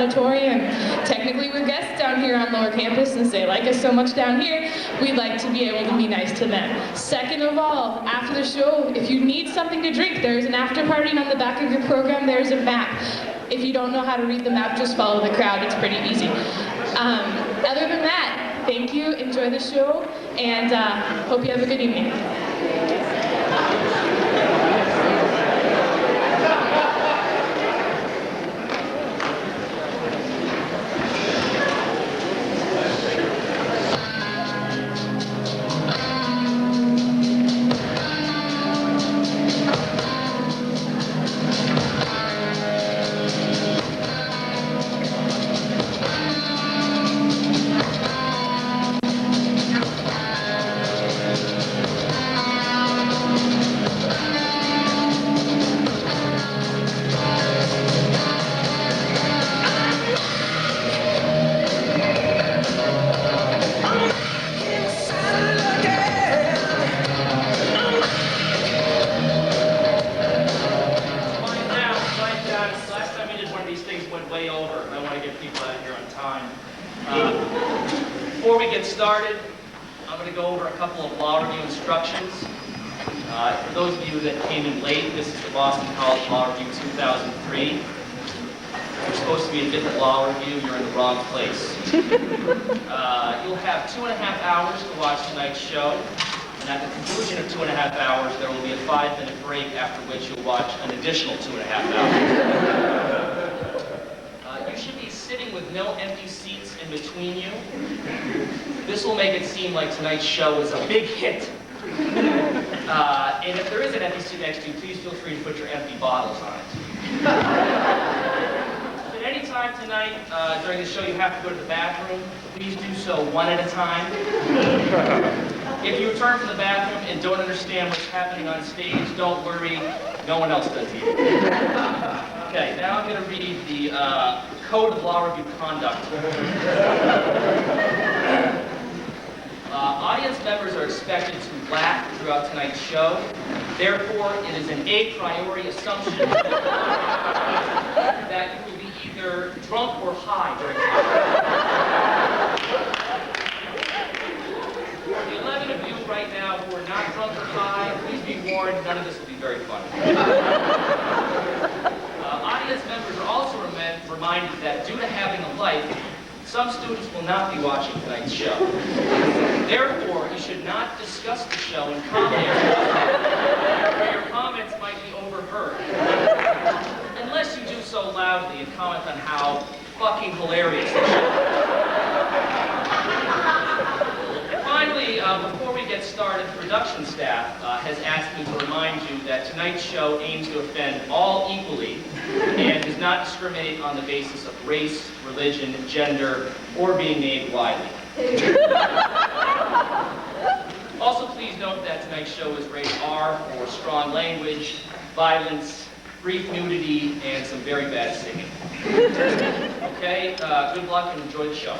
auditorium. Technically, we're guests down here on Lower Campus, since they like us so much down here, we'd like to be able to be nice to them. Second of all, after the show, if you need something to drink, there's an after party, and on the back of your program, there's a map. If you don't know how to read the map, just follow the crowd. It's pretty easy. Other than that, thank you, enjoy the show, and hope you have a good evening. Before we get started, I'm going to go over a couple of law review instructions. For those of you that came in late, this is the Boston College Law Review 2003. If you're supposed to be a different law review, you're in the wrong place. You'll have 2.5 hours to watch tonight's show, and at the conclusion of 2.5 hours, there will be a 5-minute break, after which you'll watch an additional 2.5 hours. You should be sitting with no empty seats in between you. This will make it seem like tonight's show is a big hit. And if there is an empty seat next to you, please feel free to put your empty bottles on it. If at any time tonight during the show you have to go to the bathroom, please do so one at a time. If you return from the bathroom and don't understand what's happening on stage, don't worry, no one else does either. Okay, now I'm going to read the Code of Law Review Conduct. Audience members are expected to laugh throughout tonight's show. Therefore, it is an a priori assumption that you will be either drunk or high during the show. The 11 of you right now who are not drunk or high, please be warned, none of this will be very funny. Audience members are also reminded that due to having a life, some students will not be watching tonight's show. Therefore, you should not discuss the show in comment where your comments might be overheard. Unless you do so loudly and comment on how fucking hilarious the show is. And finally, before we get started, the production staff has asked me to remind you that tonight's show aims to offend all equally and does not discriminate on the basis of race, religion, gender, or being named Wiley. Also, please note that tonight's show is rated R for strong language, violence, brief nudity, and some very bad singing. Okay, good luck and enjoy the show.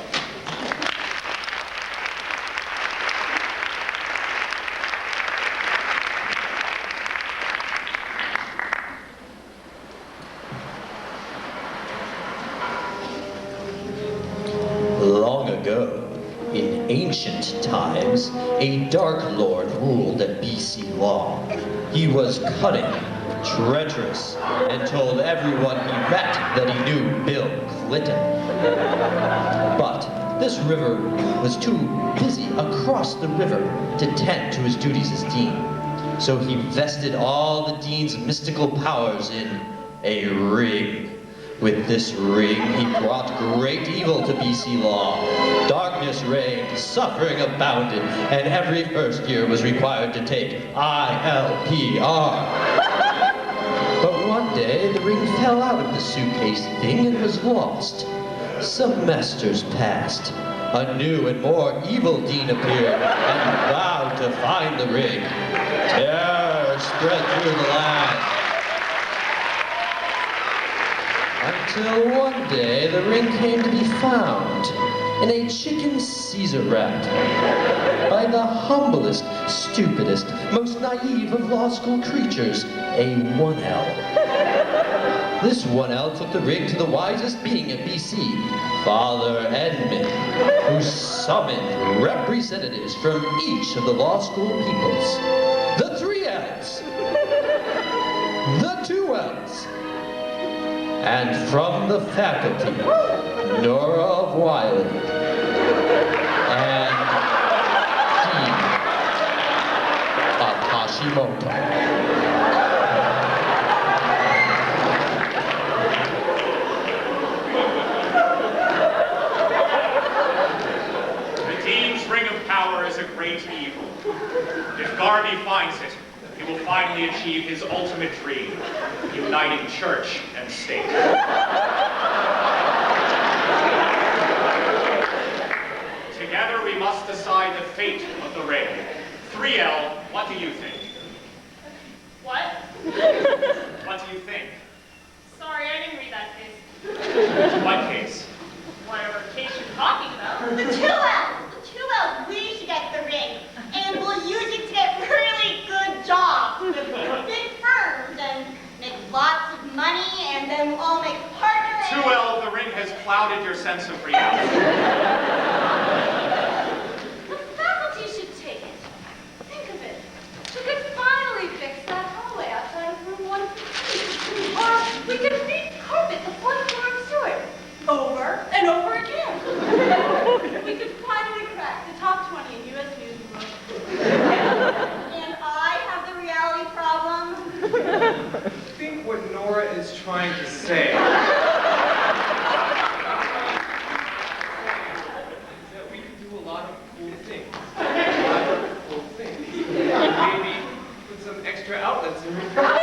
Long ago, in ancient times, a Dark Lord ruled at BC Law. He was cunning, treacherous, and told everyone he met that he knew Bill Clinton. But this river was too busy across the river to tend to his duties as dean. So he vested all the dean's mystical powers in a ring. With this ring, he brought great evil to BC Law. Darkness reigned, suffering abounded, and every first year was required to take ILPR. But one day, the ring fell out of the suitcase thing and was lost. Semesters passed. A new and more evil dean appeared and vowed to find the ring. Terror spread through the land. Until one day, the ring came to be found in a chicken Caesar rat by the humblest, stupidest, most naive of law school creatures, a 1L. This one owl took the ring to the wisest being at BC, Father Edmund, who summoned representatives from each of the law school peoples. The 3 L's, the 2 L's, and from the faculty, Nora of Wiley, and Dean of Hashimoto. Is a great evil. If Garvey finds it, he will finally achieve his ultimate dream, uniting church and state. Together we must decide the fate of the ring. 3L, what do you think? What? What do you think? Sorry, I didn't read that case. What case? Whatever case you're talking about. The 2L! The 2L, we should get the ring. And we'll use it to get really good jobs with big firms and make lots of money, and then we'll all make partners. 2L, the ring has clouded your sense of reality. The faculty should take it. Think of it. We could finally fix that hallway outside of room 115. Or we could re-carpet the fourth floor of Stewart. Over and over again. We could finally crack the top 20 in U.S. News and World Report. And I have the reality problem. I think what Nora is trying to say is that we can do a lot of cool things. Maybe put some extra outlets in return.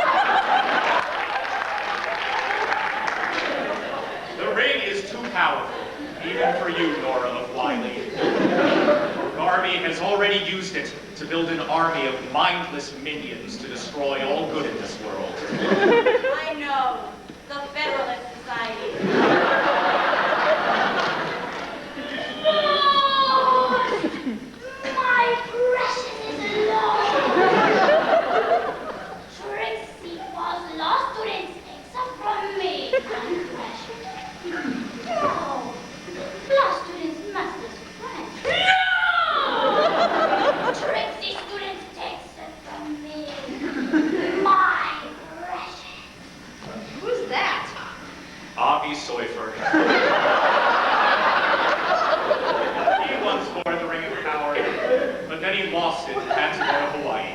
The ring is too powerful, even for you, Nora of Wiley. Garvey has already used it to build an army of mindless minions to destroy all good in this world. I know. The Federalist Society. My precious is alone. Trixie was lost to except from me. My precious. No. Law students must be friends. No! Trixie students takes it from me. My precious. Who's that? Avi Soifer. He once wore the Ring of Power, but then he lost it and had to go to Hawaii.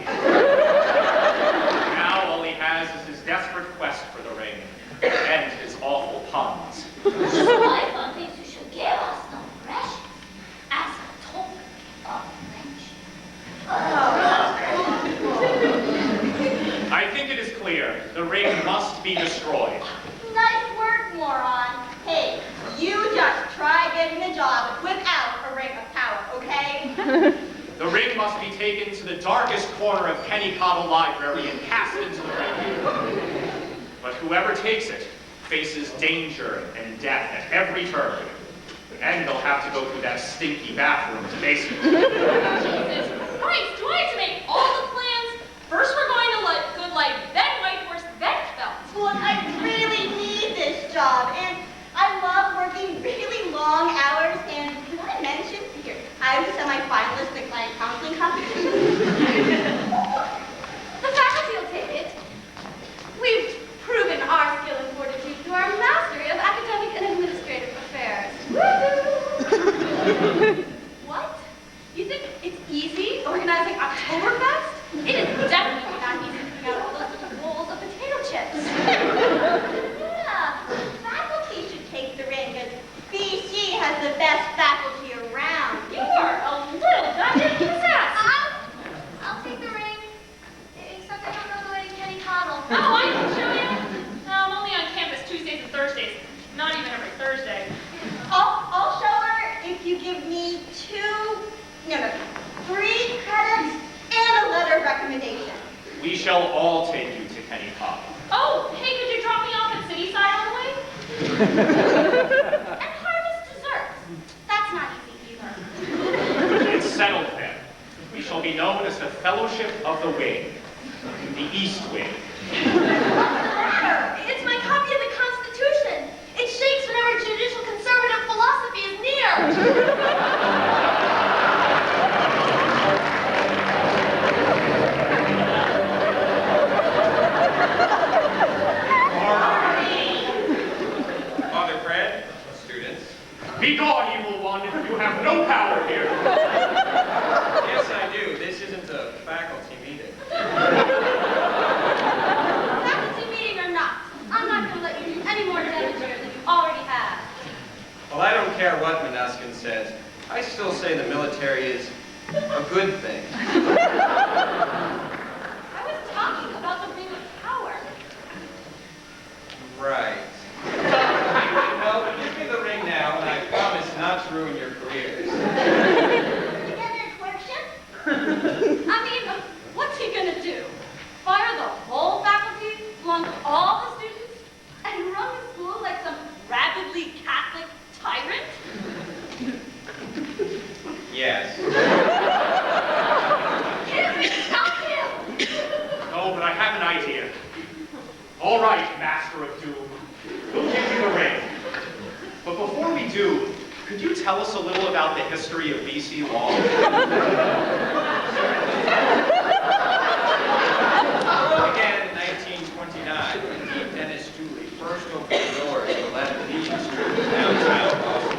Now all he has is his desperate quest for the ring and his awful puns. So I thought things you should give us the precious as a token of friendship. I think it is clear the ring must be destroyed. Nice work, moron. Hey, you just try getting a job without a ring of power, okay? The ring must be taken to the darkest corner of Kennicottle Library and cast into the ring. But whoever takes it faces danger and death at every turn. And they'll have to go through that stinky bathroom in the basement. Jesus Christ, do I have to make all the plans? First we're going to Good Life, then White Horse, then Phelps. Well, I really need this job, and I love working really long hours, and can I mention, here, I was semi-finalist in client counseling competition. The faculty will take it. We've proven our skill and fortitude through our mastery of academic and administrative affairs. What? You think it's easy organizing Oktoberfest? It is definitely not easy putting out all those little bowls of potato chips. Yeah, faculty should take the ring, because BC has the best faculty around. You are a little goddamn pizzazz. I'll take the ring. Except I don't know the way to Kennicottle. Oh, I can show you. No, I'm only on campus Tuesdays and Thursdays. Not even every Thursday. I'll show her if you give me 3 credits and a letter of recommendation. We shall all take you to Kennicottle. Oh, hey, could you drop me off at Cityside on the way? And harvest desserts. That's not easy either. It's settled then. We shall be known as the Fellowship of the Wing. The East Wing. What's the matter? It's my copy of the have an idea. All right, Master of Doom. We'll give you the ring. But before we do, could you tell us a little about the history of BC law? It began in 1929 when Dennis Dooley first opened the doors to let Legion Street downtown Boston.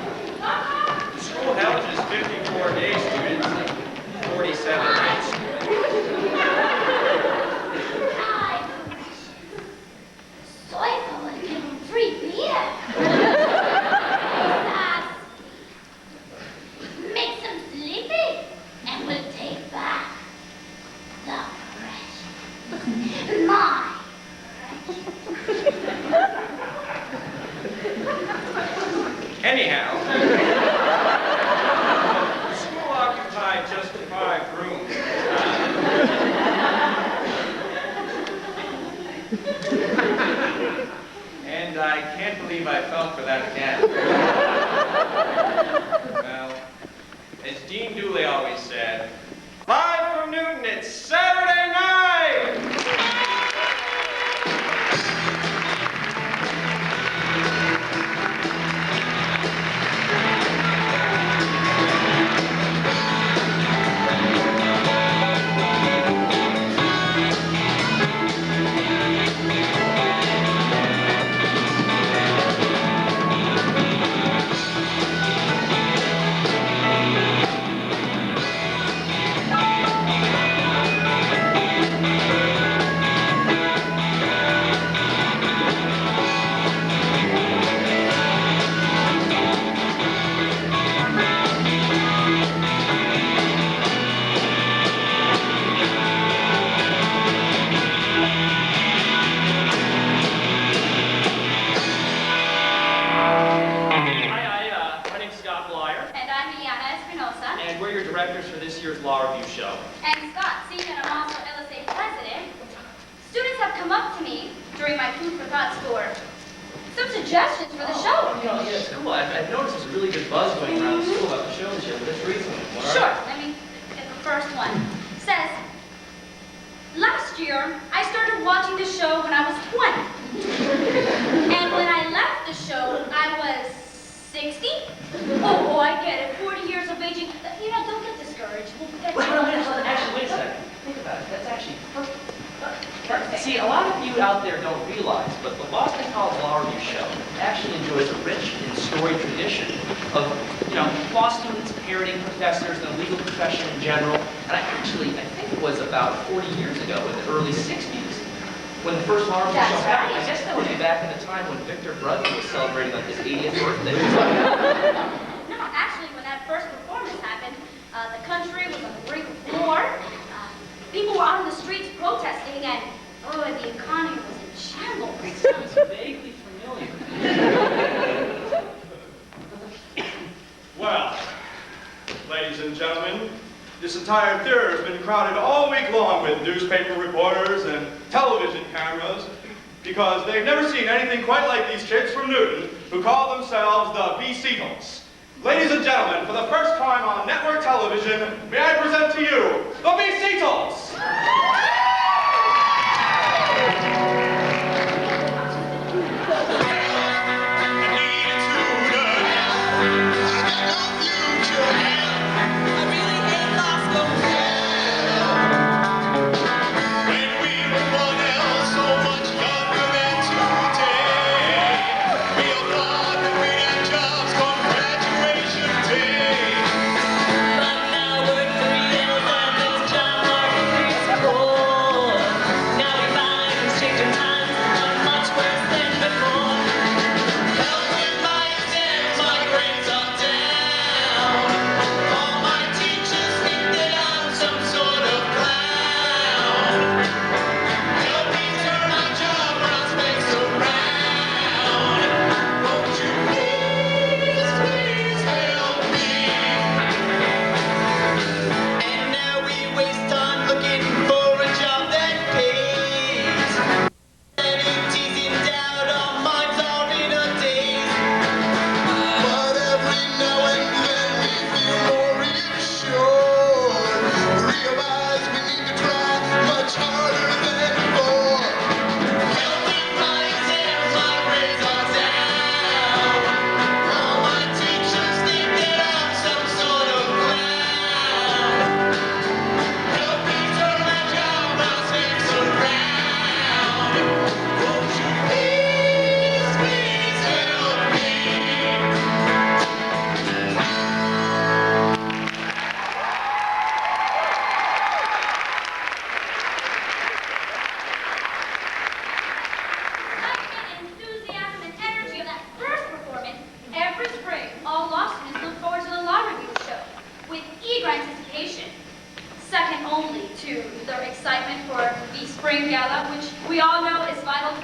The school houses 54 day students and 47 night students. So I thought I'd give him free beer. Makes him sleepy, and we'll take back the precious. My Anyhow, the school occupied just 5 rooms and I can't believe I fell for that again. Well, as Dean Dooley always said, live from Newton, it's Saturday night! And we're your directors for this year's Law Revue show. And Scott, seeing that I'm also LSA president, students have come up to me during my Food for Thought tour. Some suggestions for the show. You know, yeah, it's cool. I've noticed there's a really good buzz going around the school about the show this year. Let's read some of them. What are Sure. they? Let me get the first one. It says, last year, I started watching the show when I was 20. And when I left the show, I was 60? Oh, I get it. 40 years of aging. You know, don't get discouraged. Actually, wait a second. Think about it. That's actually perfect. See, a lot of you out there don't realize, but the Boston College Law Revue show actually enjoys a rich and storied tradition of, law students parroting professors and the legal profession in general. And I think it was about 40 years ago, in the early 60s, when the first Law Revue show happened. I guess that would be back in the time when Victor Brudley was celebrating his 80th birthday. No, actually, when that first performance happened, the country was on the brink of war. People were out on the streets protesting, and the economy was in shambles. Sounds vaguely familiar. Well, ladies and gentlemen, this entire theater has been crowded all week long with newspaper reporters and television cameras because they've never seen anything quite like these kids from Newton who call themselves the B-Seagulls. Ladies and gentlemen, for the first time on network television, may I present to you the B-Seagulls! Oh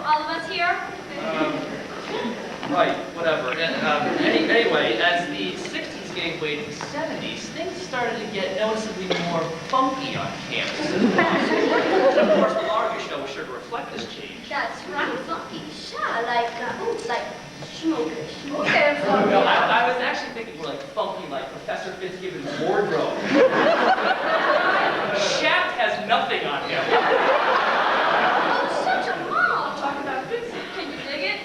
all of us here? Right, whatever. Anyway, as the 60s gave way to the 70s, things started to get noticeably more funky on campus. And of course, the Larga show was sure to reflect this change. That's right, funky. Sure, like schmookers. No, I was actually thinking more like funky, like Professor Fitzgibbon's wardrobe. Shaft has nothing on him. Oh, such a mom. Talk about Fitzy. Can you dig it?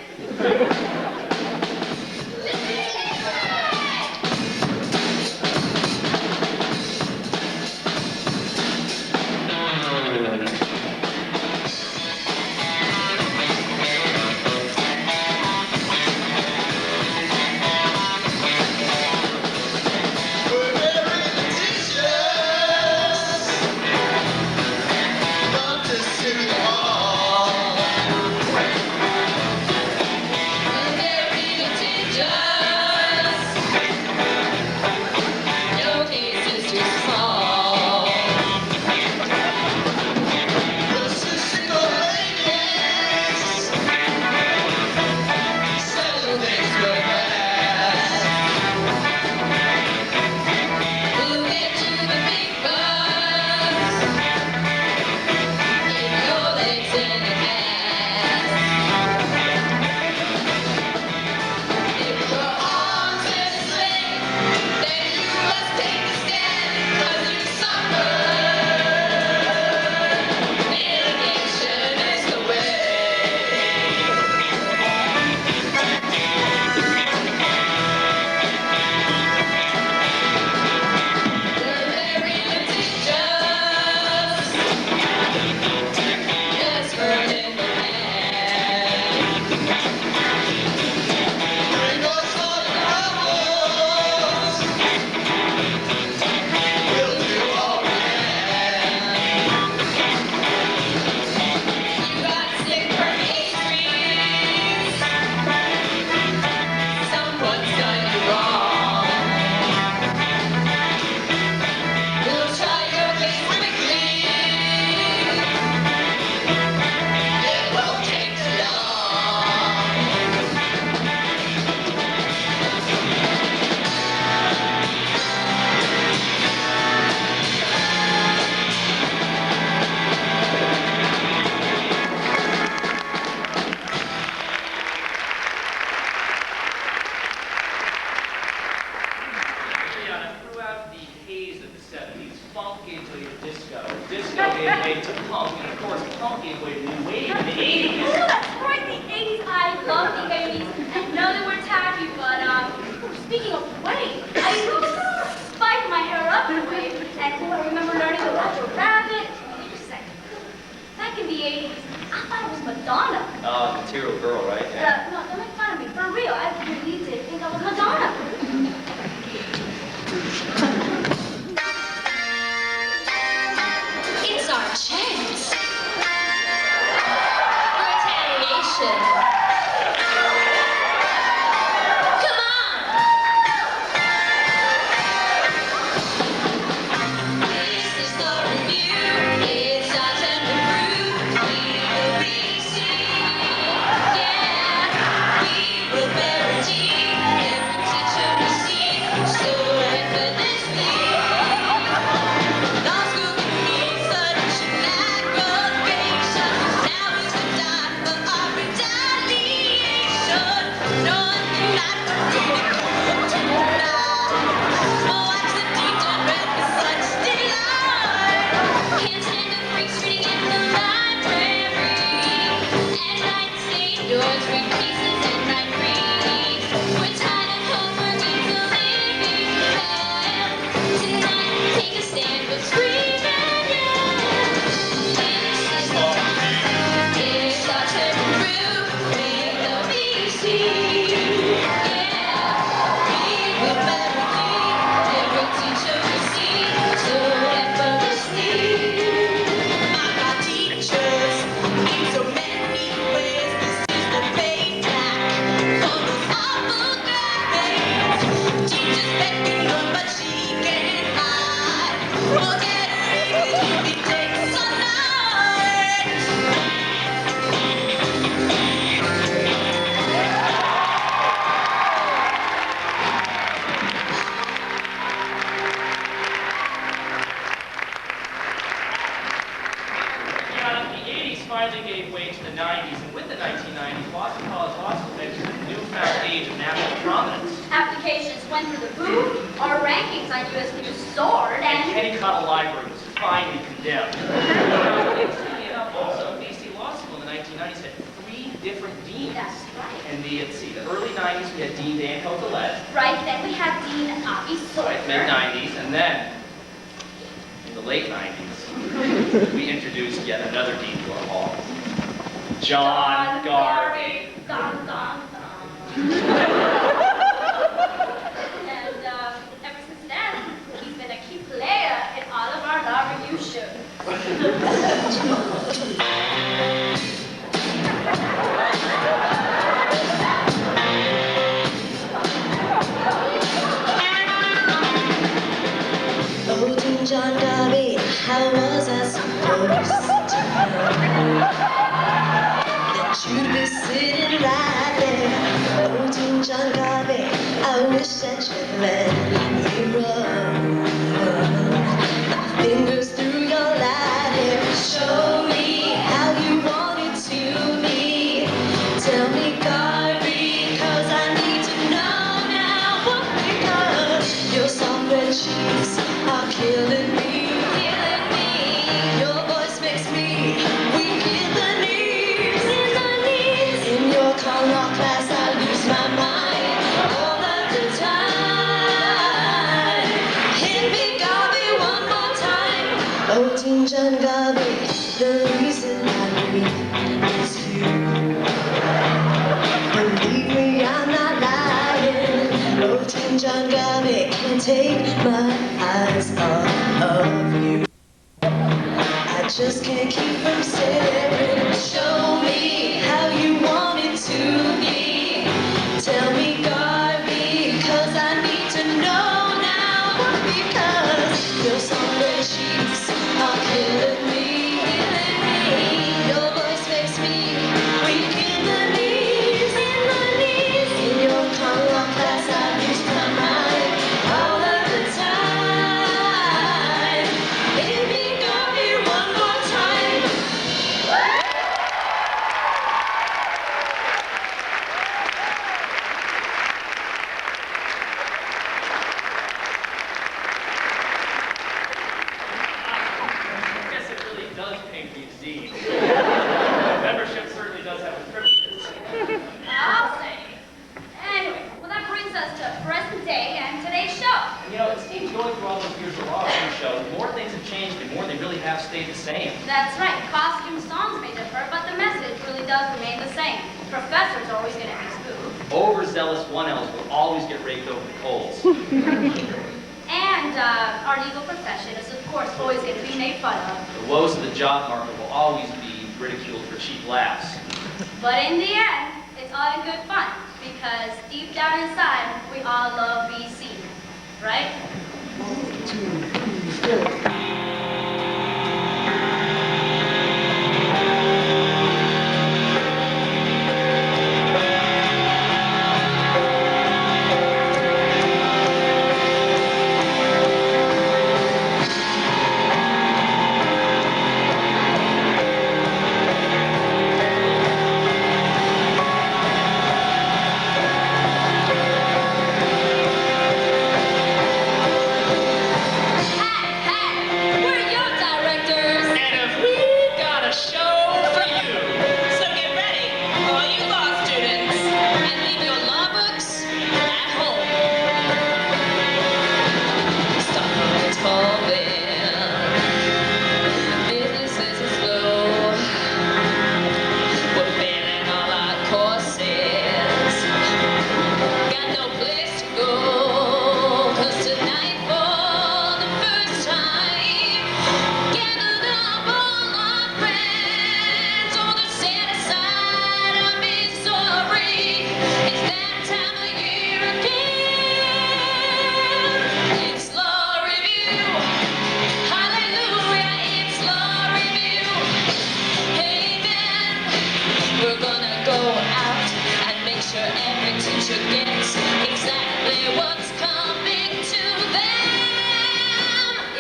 Speaking of wave, I used to spike my hair up in a wave, and I remember learning about your rabbit. Wait a second. Back in the 80s, I thought it was Madonna. Material Girl, right? No, don't make fun of me. For real, I really did think I was Madonna. It's our chance. Retaliation. In so many ways, this is the fate. gave way to the 90s, and with the 1990s, Boston College Law School entered a newfound age of national prominence. Applications went through the roof, our rankings on US News soared, And and Kennicott Library was finally condemned. Interestingly enough, also, BC Law School in the 1990s had 3 different deans. that's right. In the, early 90s, we had Dean Dan Cocolette. Right, then we had Dean Avi Sawyer. Right, mid-90s, and then, in the late 90s, we introduced yet another dean to our hall, John Garvey. Dun, dun, dun. And ever since then, he's been a key player in all of our law review shows. Oh, Dean John Garvey, how was I supposed to know that you'd be sitting right there? Oh, Dean John Garvey, I wish that you'd let me run my fingers through your light hair. Show me how you want it to be. Tell me, Garvey, 'cause I need to know now. What, because your soft red cheeks are killing me, killing me. Your voice makes me weak in the knees, in the knees. In your color class, I lose my mind all of the time. Hit me, Garvey, one more time. Oh, Dean John Garvey, the reason I breathe is you. Believe me, I'm not lying. Oh, Dean John Garvey, can't take my eyes off of you. I just can't keep from staring. Show me how you want it to be. Tell me, Garvey, 'cause I need to know now. Because your somber cheeks are killing me, killing me. Your voice makes me weak in the knees, in the knees. In your color class, I lose my mind all of the time. Hit me, Garvey, one more time. I guess it really does pay to be a dean. Membership certainly does have its privileges. I'll say. Anyway, well, that brings us to present day and today's show. And, it seems going through all those years of law review shows, the more things have changed, the more they really have stayed the same. That's right. Costume songs may differ, but the message really does remain the same. Professor's always going to be spooked. Overzealous 1Ls will always get raked over the coals. And our legal profession is, of course, always going to be made fun of. The woes of the job market will always be ridiculed for cheap laughs. But in the end, it's all in good fun, because deep down inside, we all love BC, right?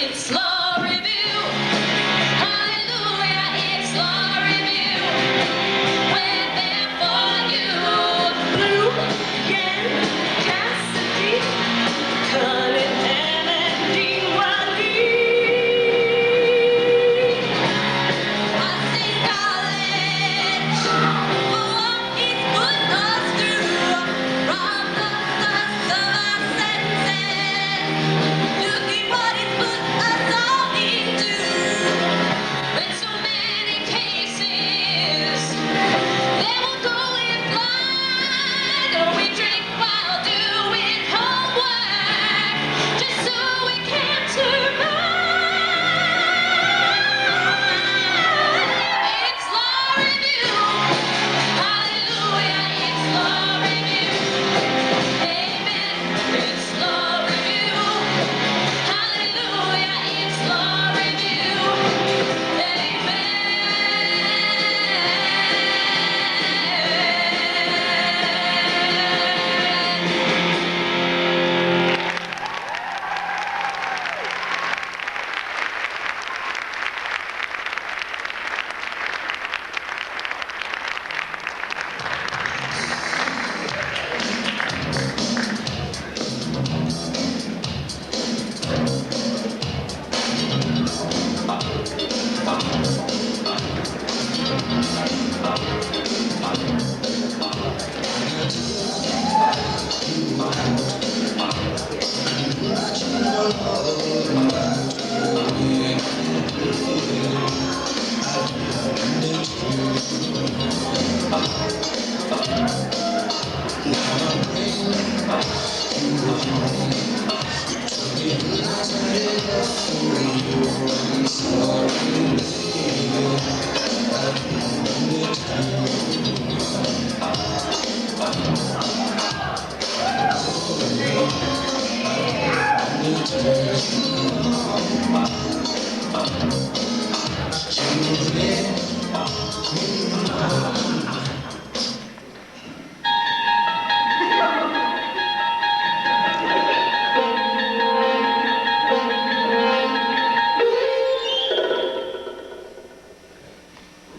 It's Law Review. Hallelujah, it's Law Review.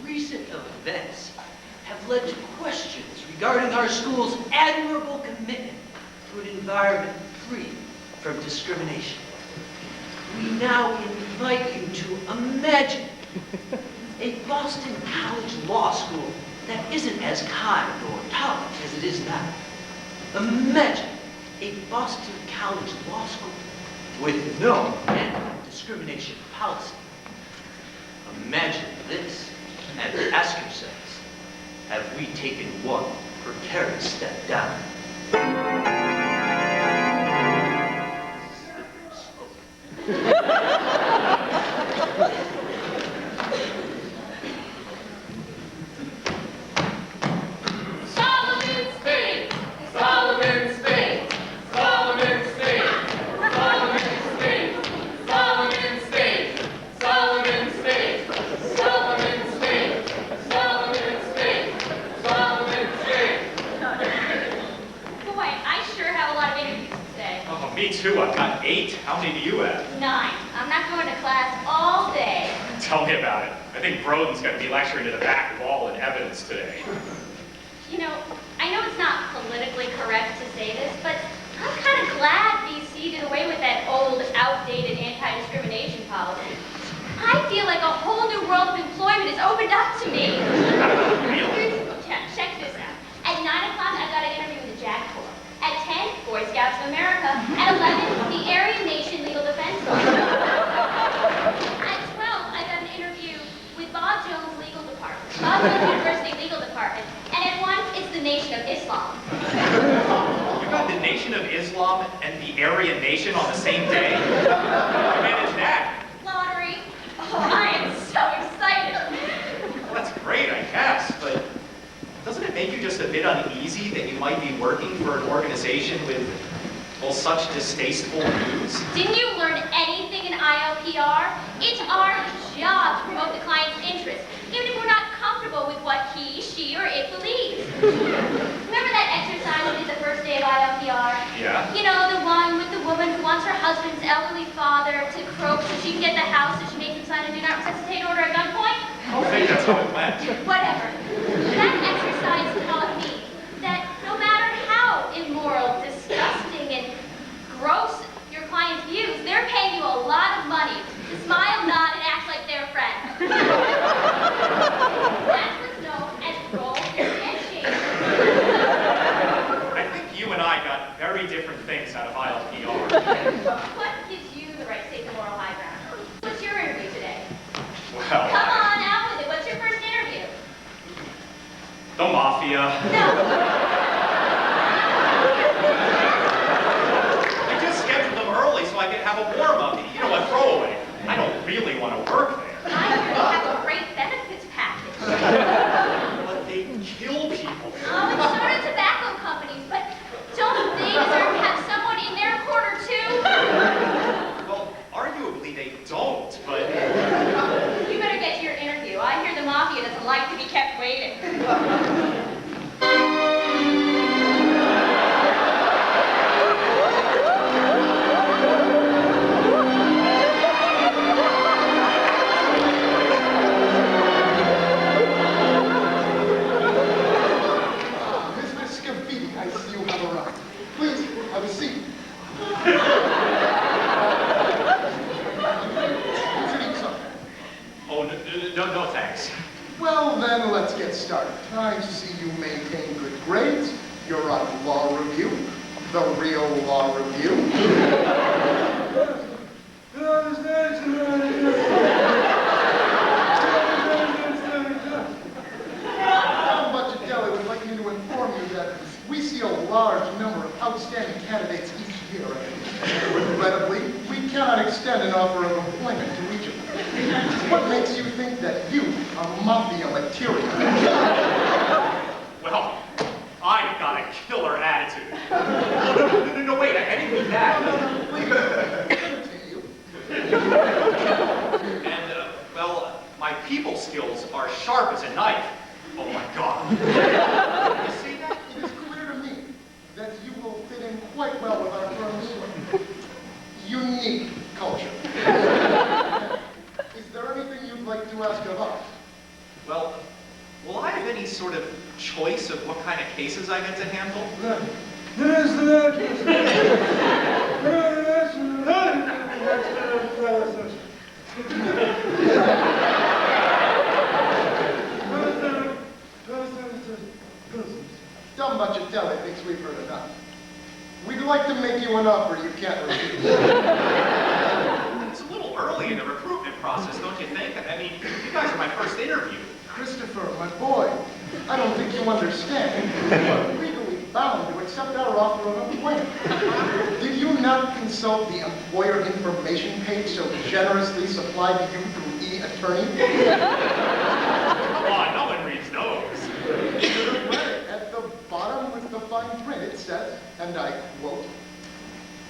Recent events have led to questions regarding our school's admirable commitment to an environment free from discrimination. We now invite you to imagine a Boston College law school that isn't as kind or tolerant as it is now. Imagine a Boston College law school with no anti-discrimination policy. Imagine this and ask yourselves, have we taken one precarious step down? Solomon State! Solomon State! Solomon State! Solomon State! Solomon State! Solomon State! Solomon State! Solomon State! Solomon State! Boy, I sure have a lot of interviews today. Oh, me too. I've got 8. How many do you have? 9. I'm not going to class all day. Tell me about it. I think Broden's going to be lecturing to the back wall in evidence today. You know, I know it's not politically correct to say this, but I'm kind of glad BC did away with that old, outdated anti-discrimination policy. I feel like a whole new world of employment is opened up to me. Really? Check this out. At 9 o'clock, I've got an interview with the JAG Corps. At 10, Boy Scouts of America. At 11, the Aryan Nation Legal Defense Force. At 12, I've got an interview with Bob Jones Legal Department. Bob Jones University Legal Department. And at 1, it's the Nation of Islam. You got the Nation of Islam and the Aryan Nation on the same day? How you manage that? Lottery. Oh, I am so excited. Well, that's great, I guess, but doesn't it make you just a bit uneasy that you might be working for an organization with, well, such distasteful views? Didn't you learn anything in ILPR? It's our job to promote the client's interests, even if we're not comfortable with what he, she, or it believes. Remember that exercise we did the first day of ILPR? Yeah? You know, the one with the woman who wants her husband's elderly father to croak so she can get the house so she makes him sign a do not resuscitate order at gunpoint? I don't think that's how it went. Whatever. That exercise taught me that no matter how immoral, disgusting, and gross your client's views, they're paying you a lot of money to smile, nod, and act like their friend. That's what's known as role handshake. I think you and I got very different things out of ILPR. What gives you the right to take the moral high ground? What's your interview today? Well, Come on, out with it. What's your first interview? the Mafia. No. I just scheduled them early so I could have a warm-up, you know, a throwaway. I don't really want to work there. I hear they have a great benefits package. But they kill people. Oh, and so do tobacco companies, but don't they deserve to have someone in their corner too? Well, arguably they don't, but... You better get to your interview. I hear the Mafia doesn't like to be kept waiting. Mr. Scavini, I see you have arrived. Please, have a seat. Introduce yourself. Oh, no, thanks. Well, then, let's get started. I see you maintain good grades. You're on Law Review, the real Law Review. But Adele, I would like me to inform you that we see a large number of outstanding candidates each year. Regrettably, we cannot extend an offer of employment to each of them. What makes you think that you are mafia material? Well, I've got a killer attitude. No, wait, I didn't mean that. And, well, my people skills are sharp as a knife. Oh my God. You see that? It is clear to me that you will fit in quite well with our firm's unique culture. Is there anything you'd like to ask of us? Well, will I have any sort of choice of what kind of cases I get to handle? Dumb Bacchitelli thinks we've heard enough. We'd like to make you an offer you can't refuse. It's a little early in the recruitment process, don't you think? I mean, you guys are my first interview. Christopher, my boy, I don't think you understand. You are legally bound to accept our offer of employment. Did you not consult the employer information page so generously supplied to you through e-attorney? Come on, no one reads those. You should have read it. At the bottom with the fine print, it says, and I quote,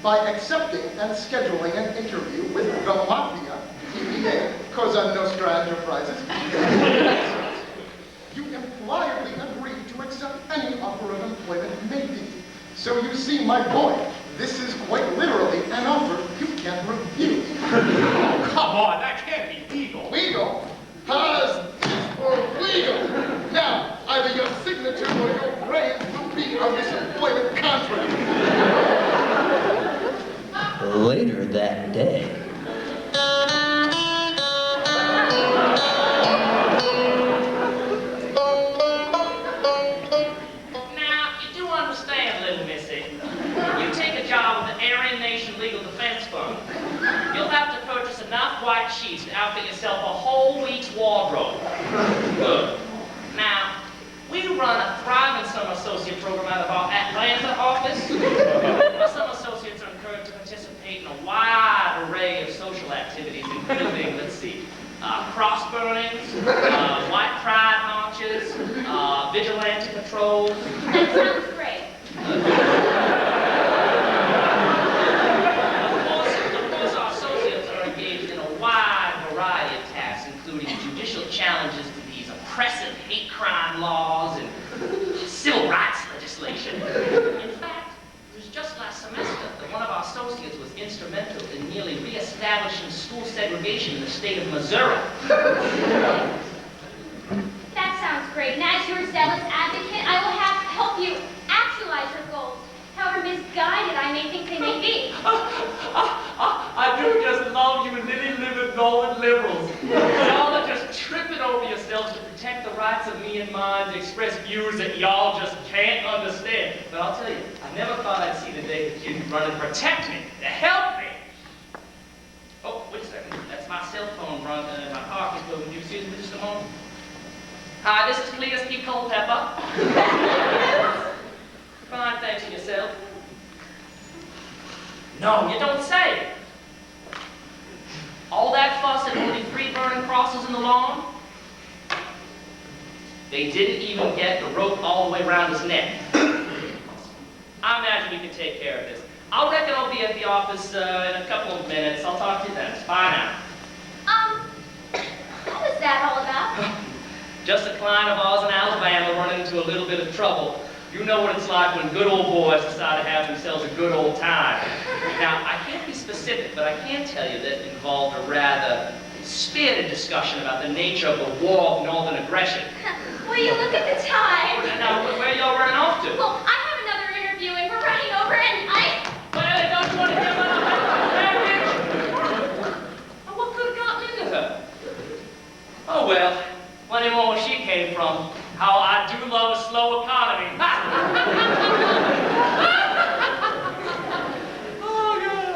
"By accepting and scheduling an interview with the Mafia, DBA, Cosa Nostra Enterprises, you impliedly agree to accept any offer of employment made to you. So you see, my boy, this is quite literally an offer you can't refuse." Oh, come on, that can't be legal. Legal? Has or legal? Now, either your signature or your brains will be on this employment contract. Later that day, Now, you do understand, little missy. You take a job with the Aryan Nation Legal Defense Fund. You'll have to purchase enough white sheets to outfit yourself a whole week's wardrobe. Good. Now, we run a thriving summer associate program out of our Atlanta office. Our summer associates are encouraged to participate in a wide array of social activities, including, let's see, cross burnings, white pride marches, vigilante patrols. That sounds great. Of course, our associates are engaged in a wide variety of tasks, including judicial challenges to these oppressive hate crime laws and civil rights legislation. In fact, it was just last semester that one of our associates was instrumental in nearly reestablishing school segregation in the state of Missouri. That sounds great. And as your zealous advocate, I will have to help you actualize your goals, however misguided I may think they may be. I do just love you lily-livered Norwood liberals. Y'all are just tripping over yourselves to protect the rights of me and mine to express views that y'all just can't understand. But I'll tell you, I never thought I'd see the day that you'd run and protect me, to help me. Oh, wait a second. That's my cell phone rung in my pocket. Would you excuse me just a moment? Hi, this is Cletus P. Culpepper. Fine, thanks, and yourself? No, you don't say. All that fuss and only 3 burning crosses in the lawn? They didn't even get the rope all the way around his neck. I imagine we can take care of this. I reckon I'll be at the office in a couple of minutes. I'll talk to you then. Bye now. What was that all about? Just a client of ours in Alabama running into a little bit of trouble. You know what it's like when good old boys decide to have themselves a good old time. Now, I can't be specific, but I can tell you that it involved a rather spirited discussion about the nature of the war of northern aggression. Will you look at the time? Now, where y'all running off to? Well, I have another interview and we're running over and Well, don't you want to hear about my marriage? Oh, what could have gotten into her? Oh, well, plenty more where she came from. How I do love a slow economy. Oh, God.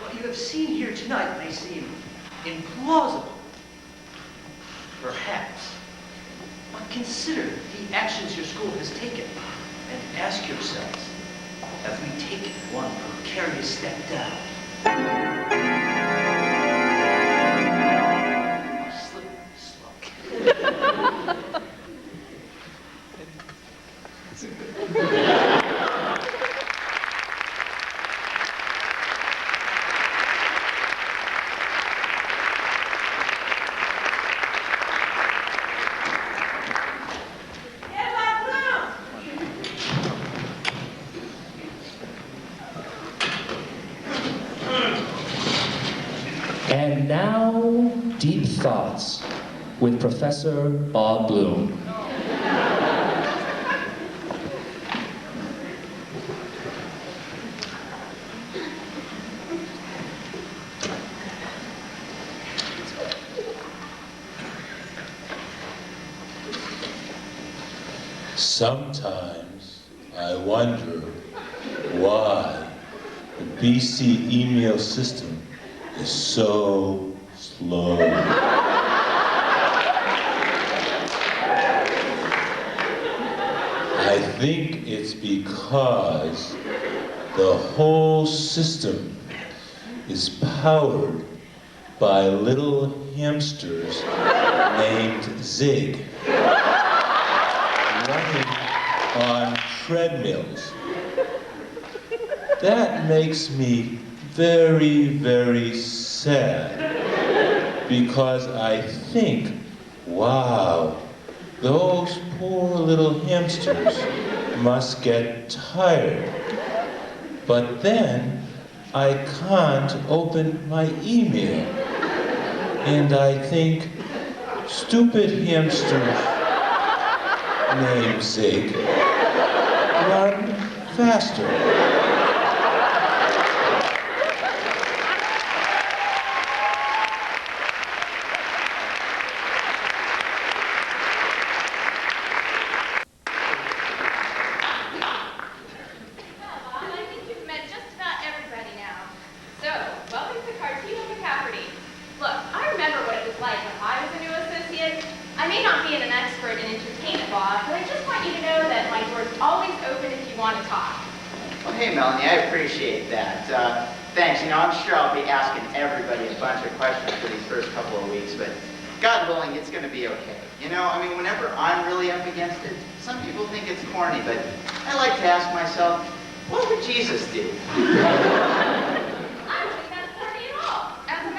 What you have seen here tonight may seem implausible, school has taken, and ask yourselves, have we taken one precarious step down? Slippery slope. And now, Deep Thoughts with Professor Bob Bloom. Sometimes I wonder why the BC email system is so slow. I think it's because the whole system is powered by little hamsters named Zig, running on treadmills. That makes me very, very sad, because I think, wow, those poor little hamsters must get tired. But then I can't open my email. And I think, stupid hamsters named Zig, run faster. Hey, Melanie, I appreciate that. Thanks. You know, I'm sure I'll be asking everybody a bunch of questions for these first couple of weeks, but God willing, it's going to be okay. You know, I mean, whenever I'm really up against it, some people think it's corny, but I like to ask myself, what would Jesus do? I don't think that's corny at all. That's a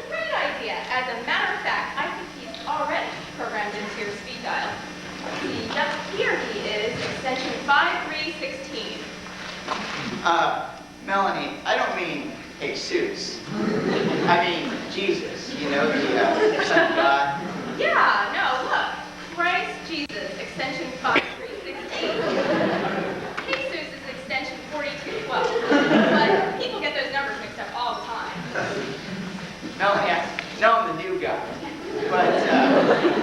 great idea. As a matter of fact, I think he's already programmed into your speed dial. See, yep, here he is, extension 5316. Melanie, I don't mean Jesus. I mean Jesus, you know, the Son of God. Yeah, no, look. Christ Jesus, extension 5316. Jesus is extension 4212. But people get those numbers mixed up all the time. Melanie, I know I'm the new guy, but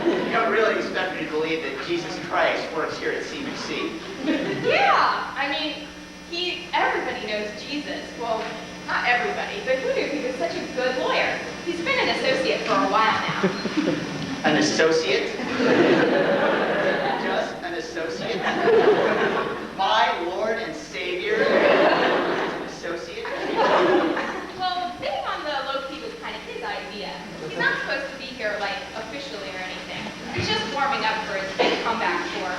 you don't really expect me to believe that Jesus Christ works here at CBC. Yeah, I mean, everybody knows Jesus. Well, not everybody, but who knew he was such a good lawyer? He's been an associate for a while now. An associate? Just an associate? My Lord and Savior? An associate? Well, being on the low-key was kind of his idea. He's not supposed to be here, like, officially or anything. He's just warming up for his big comeback tour.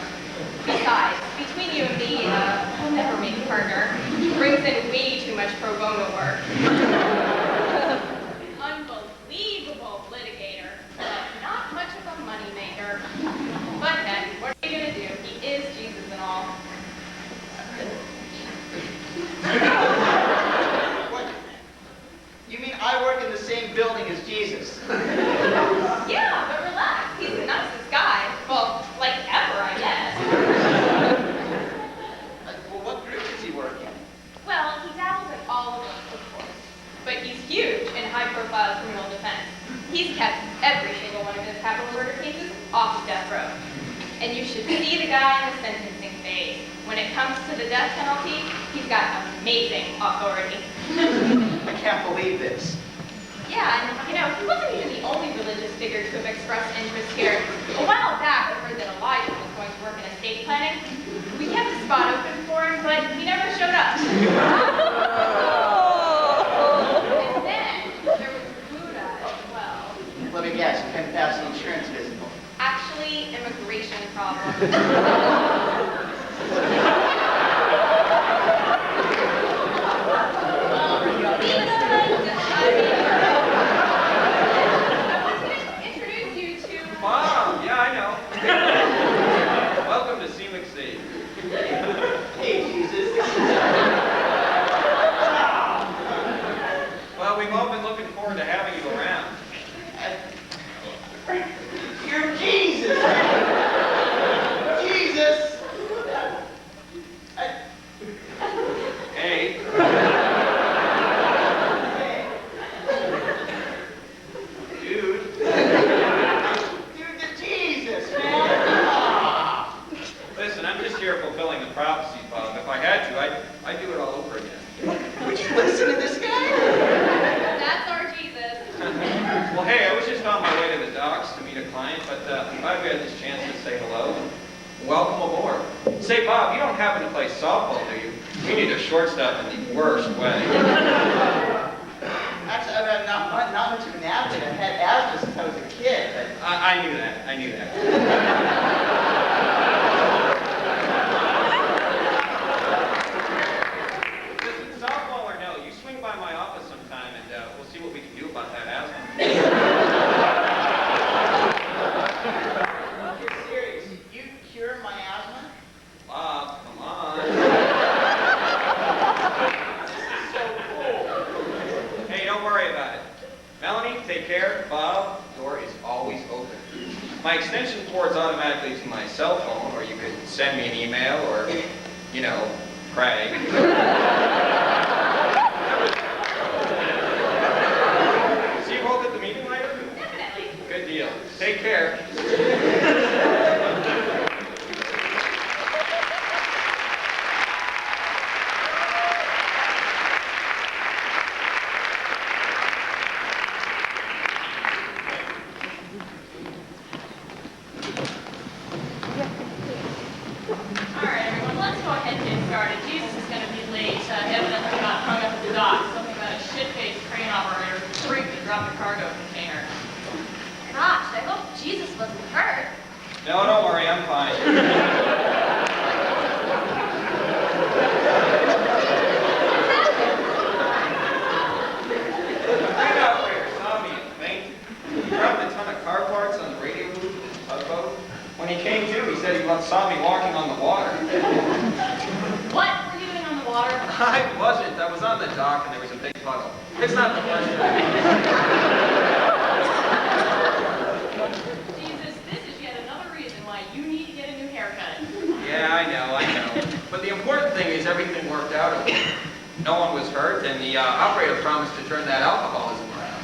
Besides, between you and me, he'll never make a partner. He brings in way too much pro bono work. Unbelievable litigator, but not much of a moneymaker. But heck, what are you gonna do? He is Jesus and all. What? You mean I work in the same building as Jesus? Yeah, but relax. He's the nicest guy. Well, like ever, I guess. Well, what group does he work in? Well, he dabbles in all of them, of course. But he's huge in high-profile criminal defense. He's kept every single one of his capital murder cases off of death row. And you should see the guy in the sentencing phase. When it comes to the death penalty, he's got amazing authority. I can't believe this. Yeah, and you know, he wasn't even the only religious figure to have expressed interest here. A while back, I heard that Elijah was going to work in estate planning. And then there was Buddha as well. Let me guess, you couldn't pass the insurance physical. Actually, immigration problem. Introduce you to Mom, yeah, I know. Welcome to CMXC. Hey, Jesus. Well, we've all been looking forward to having you around. You're Jesus. Jesus. Hey. Dude. Dude, you're Jesus, man. Listen, I'm just here fulfilling the prophecies, Bob. If I had to, I'd do it all over again. Would you listen to this guy? That's our Jesus. Well, hey, I was just on my way to the docks to meet a client, but I'm glad we had this chance to say hello. Welcome aboard. Say, Bob, you don't happen to play softball, do you? We need a shortstop in the worst way. Actually, I'm not much of an athlete. I've had asthma since I was a kid, but... I knew that. I knew that. Listen, softball or no, you swing by my office sometime and we'll see what we can do about that asthma. You're serious? You cure my asthma? Bob, come on. This is so cool. Hey, don't worry about it. Melanie, take care. Bob, door is always open. My extension forwards automatically to my cell phone, or you could send me an email, or, you know, Craig. See you both at the meeting later? Definitely. Good deal. Take care. All right, everyone, let's go ahead and get started. Jesus is going to be late. Evidently got hung up at the dock. Something about a shit-faced crane operator freaked and dropped a cargo container. Gosh, I hope Jesus wasn't hurt. No, don't worry, I'm fine. That operator saw me and fainted. He dropped a ton of car parts on the radio loop of the tugboat. When he came to, he said he saw me walking on the water. What were you doing on the water? I wasn't. I was on the dock and there was a big puddle. It's not the first time. Jesus, this is yet another reason why you need to get a new haircut. Yeah, I know. But the important thing is everything worked out okay. No one was hurt, and the operator promised to turn that alcoholism around.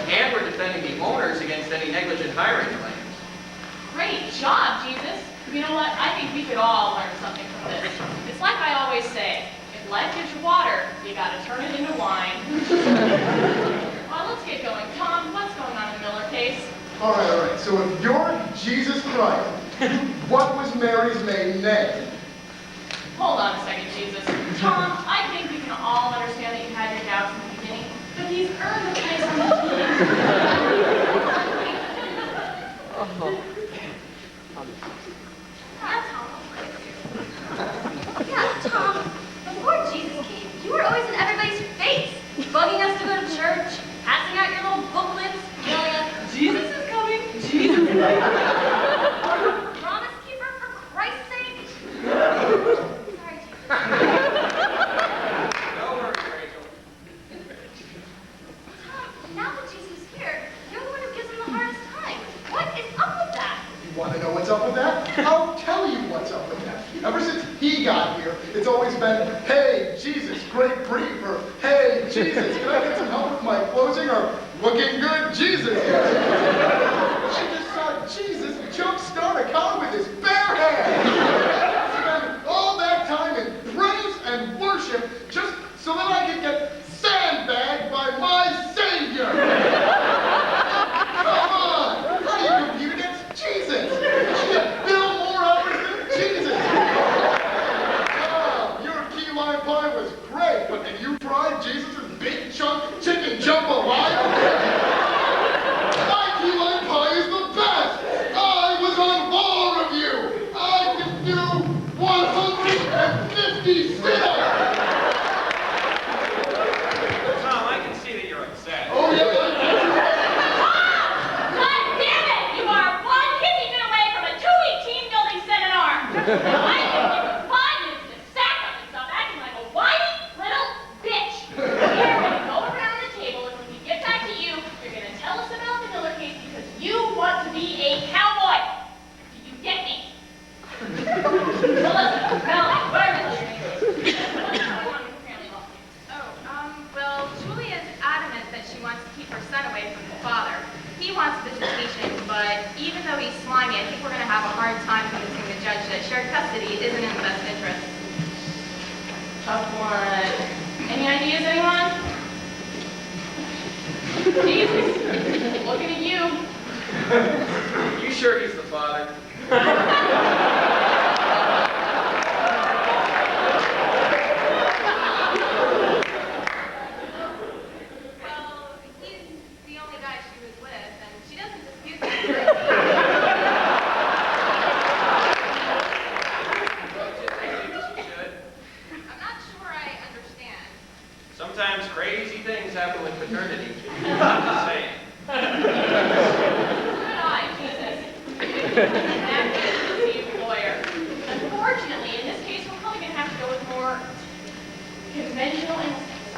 And we're defending the owners against any negligent hiring claims. Great job, Jesus. You know what? I think we could all learn something from this. It's like I always say, if life gives you water, you gotta turn it into wine. Well, let's get going. Tom, what's going on in the Miller case? All right. So if you're Jesus Christ, what was Mary's maiden name? Hold on a second, Jesus. Tom, I think we can all understand that you had your doubts in the beginning, but he's earned a place on the team. Yeah, Tom, before Jesus came, you were always in everybody's face, bugging us to go to church, passing out your little booklets, yelling at Jesus is coming. Jesus is coming. Promise keeper, for Christ's sake. Sorry, Jesus. No worries, Rachel. Tom, now that Jesus is here, you're the one who gives him the hardest time. What is up with that? You want to know what's up with that? I'll tell you what's up with that. Ever since he got here, it's always been, hey, Jesus, great brief, or hey, Jesus, can I get some help with my closing, or looking good, Jesus. She just saw Jesus jumpstart a car with his bare hands. Spent all that time in praise and worship just so that I could get sandbagged by my Savior. Come on, how do you compete against Jesus? She could bill more hours than Jesus. Oh, you're a key lime pie really slimy. I think we're going to have a hard time convincing the judge that shared custody isn't in the best interest. Tough one. Any ideas, anyone? Jesus, looking at you. You sure he's the father? Well, he's the only guy she was with, and she doesn't dispute that. I'm not sure I understand. Sometimes crazy things happen with paternity. I'm just saying. Good eye, Jesus. That is the lawyer. Unfortunately, in this case, we're probably going to have to go with more conventional instincts.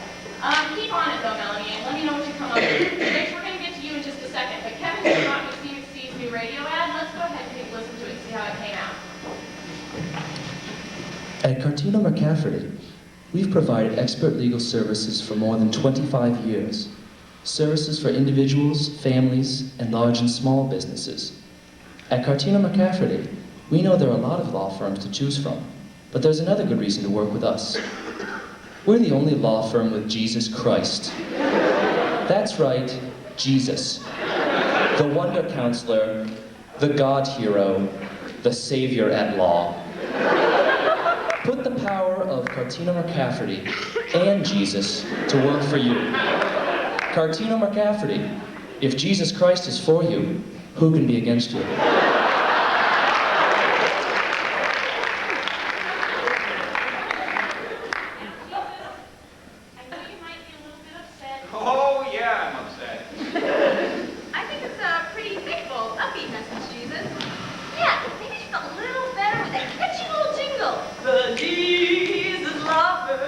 Keep on it though, Melanie, and let me know what you come up with. Rich, we're going to get to you in just a second, but Kevin just brought me CMC's new radio ad. Let's go ahead and take a listen to it and see how it came out. At Cartino McCafferty, we've provided expert legal services for more than 25 years. Services for individuals, families, and large and small businesses. At Cartino McCafferty, we know there are a lot of law firms to choose from, but there's another good reason to work with us. We're the only law firm with Jesus Christ. That's right, Jesus. The wonder counselor, the God hero, the savior at law. Put the power of Cartino McCafferty and Jesus to work for you. Cartino McCafferty, if Jesus Christ is for you, who can be against you? Oh, yeah, I'm upset. I think it's a pretty faithful, upbeat message, Jesus. Yeah, maybe just a little better with that catchy little jingle. The Jesus lover.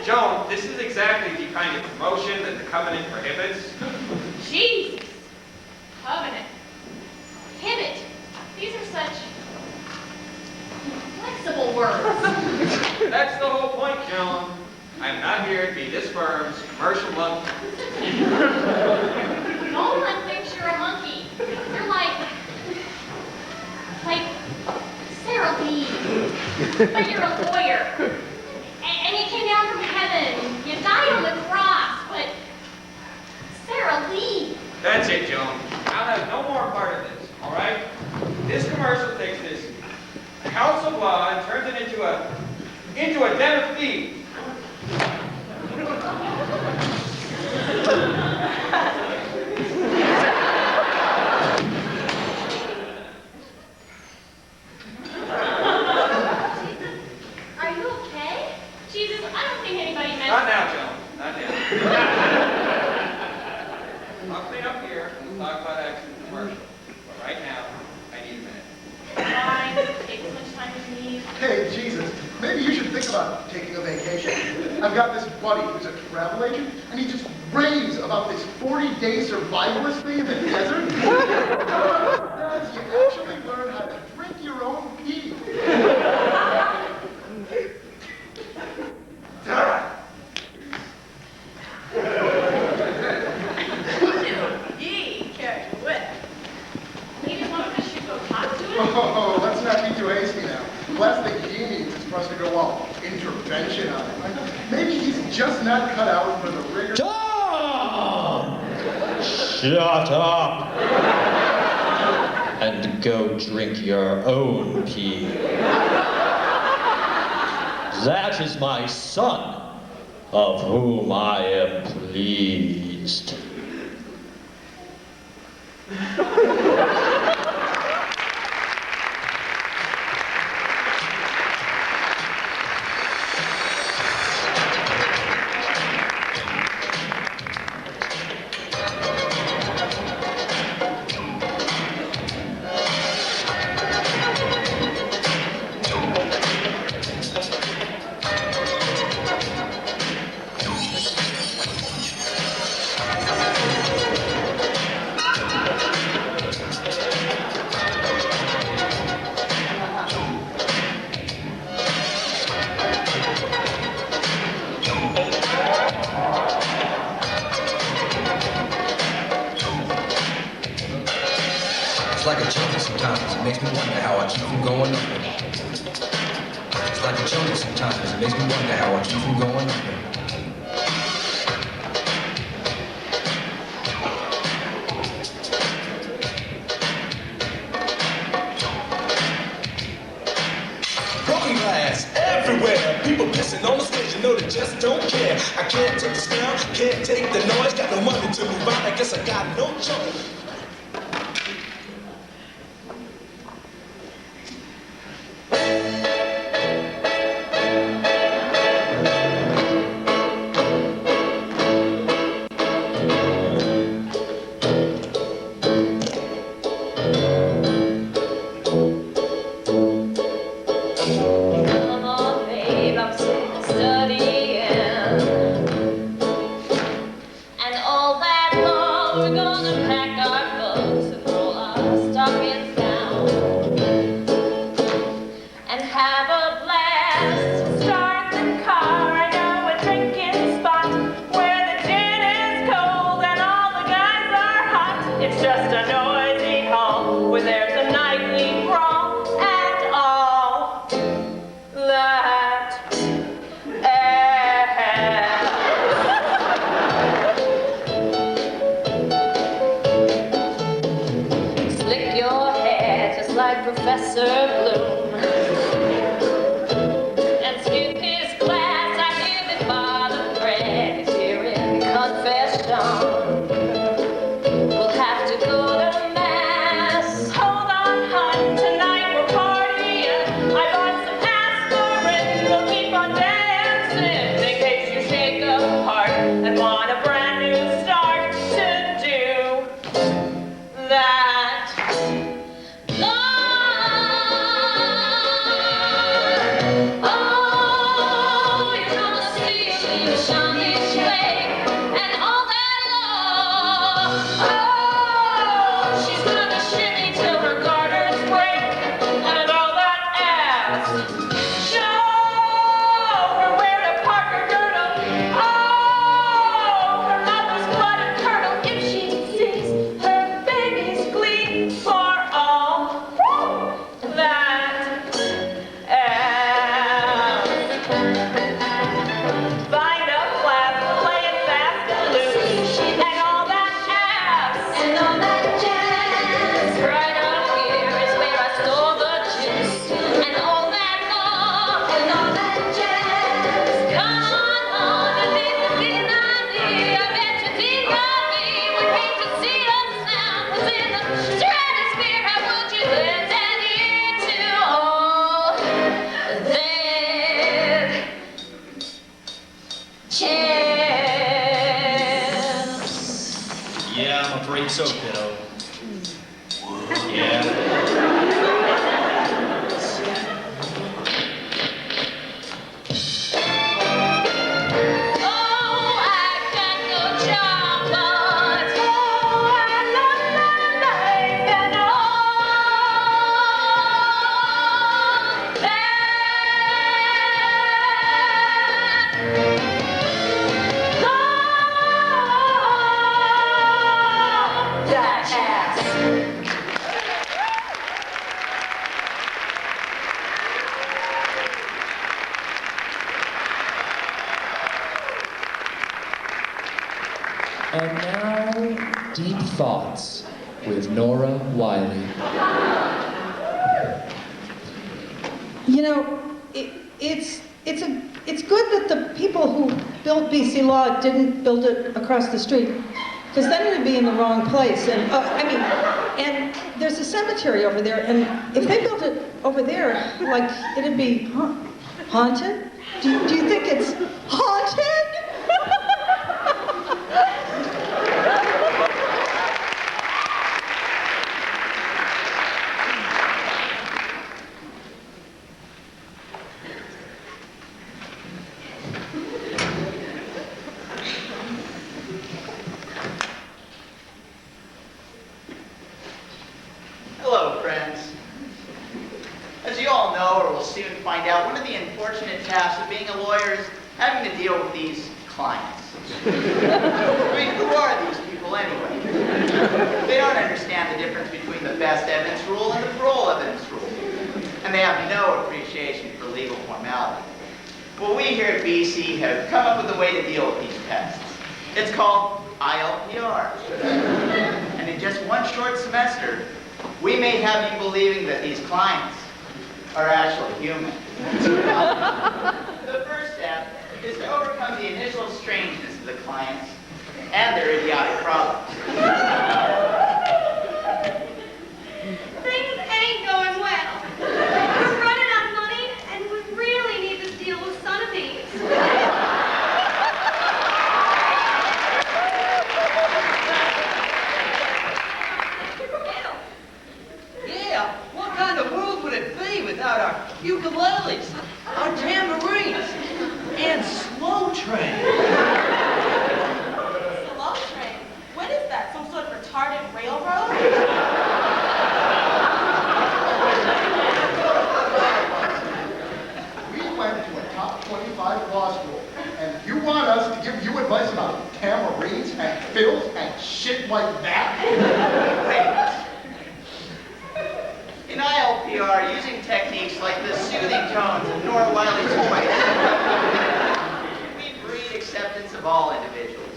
Joan, this is exactly the kind of promotion that the covenant prohibits. Jesus. Covenant. Pivot. These are such flexible words. That's the whole point, Joan. I'm not here to be this firm's commercial monkey. No one thinks you're a monkey. You're like Sarah Lee. But you're a lawyer. And you came down from heaven. You died on the cross, but Sarah Lee. That's it, Joan. I'll have no more part of this, all right? This commercial takes this house of law and turns it into a den of thieves. Are you okay? Jesus, I don't think anybody meant... Not now, Joan. Not now. I'll clean up here and we'll talk about action in the commercial. But right now, I need a minute. Fine. Take as much time as you need. Hey, Jesus, maybe you should think about taking a vacation. I've got this buddy who's a travel agent, and he just raves about this 40-day survivalist thing in the desert. Guys, you actually learn how to drink your own pee. Yee, carry whip. Maybe one of us should go talk to him? Oh, let's not be too hasty now. The last thing he needs is for us to go all intervention on him. Maybe he's just not cut out for the rigor. Tom! Shut up! And go drink your own pee. That is my son, of whom I am pleased. like a jungle sometimes. It makes me wonder how I keep from going under. It's like a jungle sometimes. It makes me wonder how I keep from going under. Broken glass everywhere. People pissing on the stage, you know they just don't care. I can't take the sound, can't take the noise. Got no money to move out, I guess I got no choice. So, kiddo. Yeah. And now, Deep Thoughts with Nora Wiley. You know, it's good that the people who built BC Law didn't build it across the street, because then we'd be in the wrong place. And and there's a cemetery over there, and if they built it over there, like it'd be haunted. Do you think it's haunted? Hello, friends. As you all know, or will soon find out, one of the unfortunate tasks of being a lawyer is having to deal with these clients. I mean, who are these people anyway? They don't understand the difference between the arrest evidence rule and the parole evidence rule. And they have no appreciation for legal formality. Well, we here at BC have come up with a way to deal with these pests. It's called ILPR. And in just one short semester, we may have you believing that these clients are actually human. The first step is to overcome the initial strangeness of the clients and their idiotic problems. Things ain't going well. We're running out of money, and we really need to deal with Sunapee. Yeah, what kind of world would it be without our ukuleles, our tambourines, and slow train? Slow train? What is that? Some sort of retarded railroad? We went to a top 25 law school, and you want us to give you advice about tamarines and fills and shit like that? In ILPR, using techniques like the soothing tones of Nora Wiley's voice, we breed acceptance of all individuals,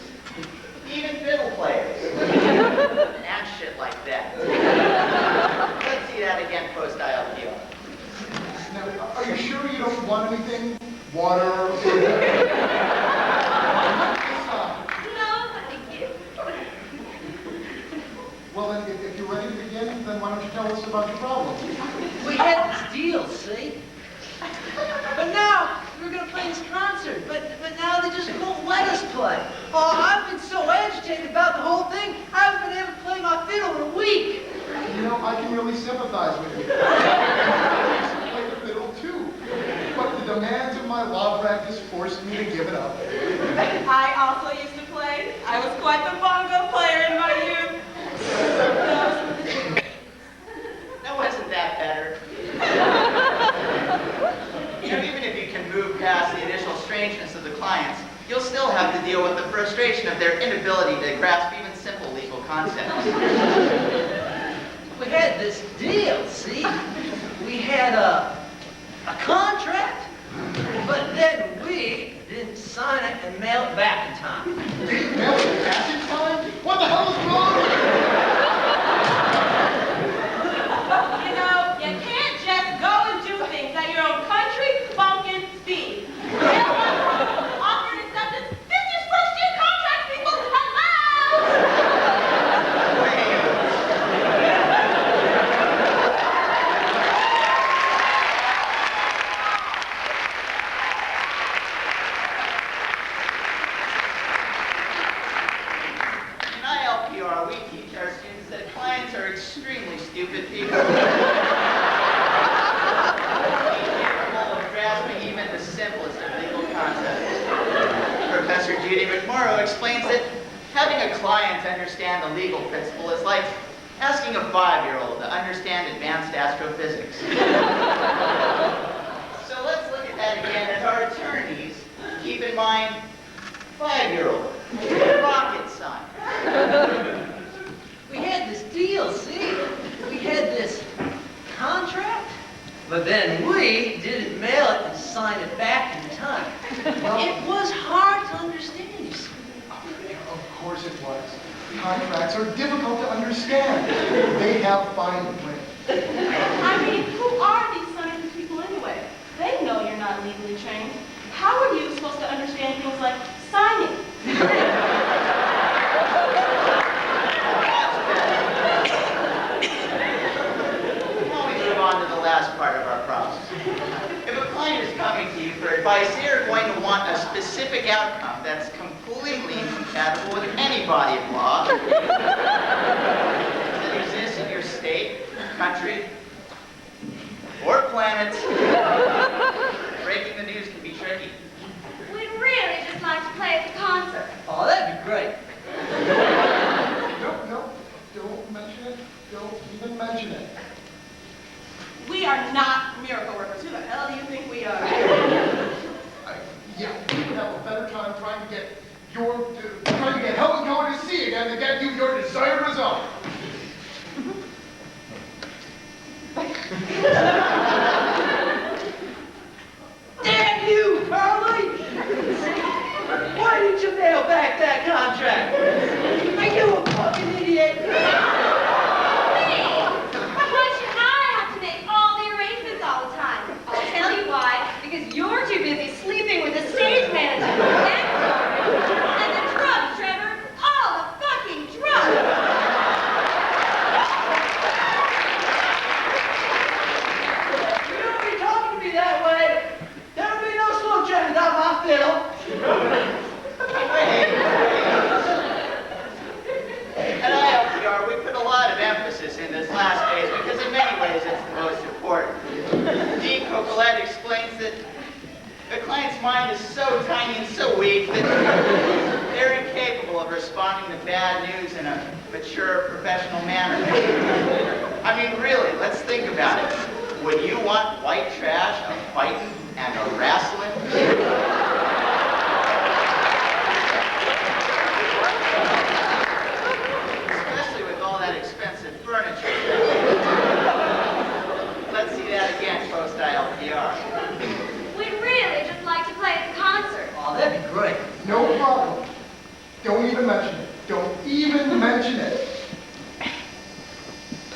even fiddle players, and shit like that. Let's see that again post-ILPR. Now, are you sure you don't want anything? Water? No, thank you. Well, then, if you're ready to begin, then why don't you tell us about your problem? We had this deal, see? But now, we were going to play this concert, but now they just won't let us play. Oh, I've been so agitated about the whole thing, I haven't been able to play my fiddle in a week. You know, I can really sympathize with you. I used to play the fiddle, too. But the demands of my law practice forced me to give it up. I also used to play. I was quite the bongo player in my youth. Now, wasn't that better? You know, even if you can move past the initial strangeness of the clients, you'll still have to deal with the frustration of their inability to grasp even simple legal concepts. We had this deal, see? We had a contract, but then we didn't sign it and mail it back in time. Mail it back in time? What the hell is wrong with you? You know, you can't just go and do things at your own country funkin' speed. Offer and acceptance. This is first-year contract, people. Hello! In ILPR, we teach our students that clients are extremely stupid people. Incapable of grasping even the simplest of legal concepts. Professor Judy McMorrow explains that having a client understand the legal principle is like asking a 5-year-old to understand advanced astrophysics. So let's look at that again as our attorneys keep in mind 5-year-old, rocket science. We had this deal, see? We had this contract, but then we didn't mail it and sign it back in time. It was hard to understand, you see. Of course it was. Contracts are difficult to understand. They have fine print. I mean, who are these science people anyway? They know you're not legally trained. How are you supposed to understand things like signing? Now we move on to the last part of our process. If a client is coming to you for advice, they are going to want a specific outcome that's completely incompatible with any body of law that exists in your state, country, or planet. Breaking the news can be tricky. We'd really just like to play at the concert. Oh, that'd be great. No, don't mention it. Don't even mention it. We are not miracle workers. Who the hell do you think we are? Yeah, we would have a better time trying to get Helen going to sea again to get you your desired result. weak that they're incapable of responding to bad news in a mature, professional manner. I mean, really, let's think about it. Would you want white trash a-fighting and a-wrestling? Especially with all that expensive furniture. Let's see that again, post-ILPR. We'd really just like to play at the concert. Oh, that'd be great. No problem. Don't even mention it. Don't even mention it.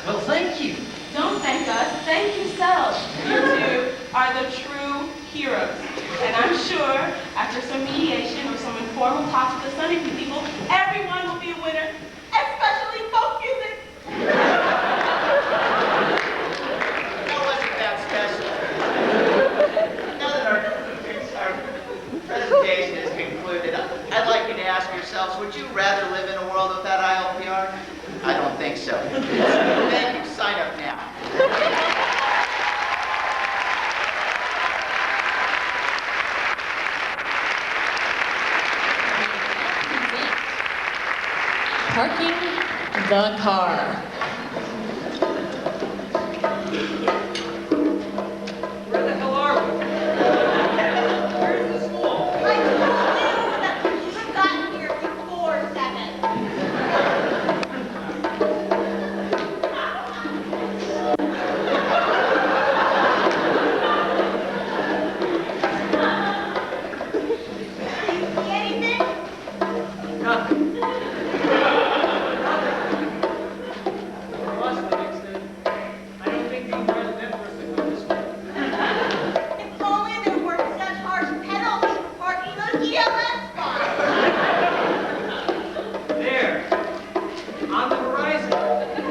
Well, thank you. Don't thank us, thank yourselves. You two are the true heroes. And I'm sure after some mediation or some informal talks with the Sunday people, everyone will be a winner, especially folk music. That wasn't that special. Now that our presentation is concluded, I'd like you to ask yourselves, would you rather live in a world without ILPR? I don't think so. Thank you. Sign up now. Parking the car. Where the hell are we? Where's the school? I told you that you should have gotten here before 7. Anything? Nothing. I don't think you are the net for us to go this way. If only there weren't such harsh penalties for parking those ELS spots. There, on the horizon, the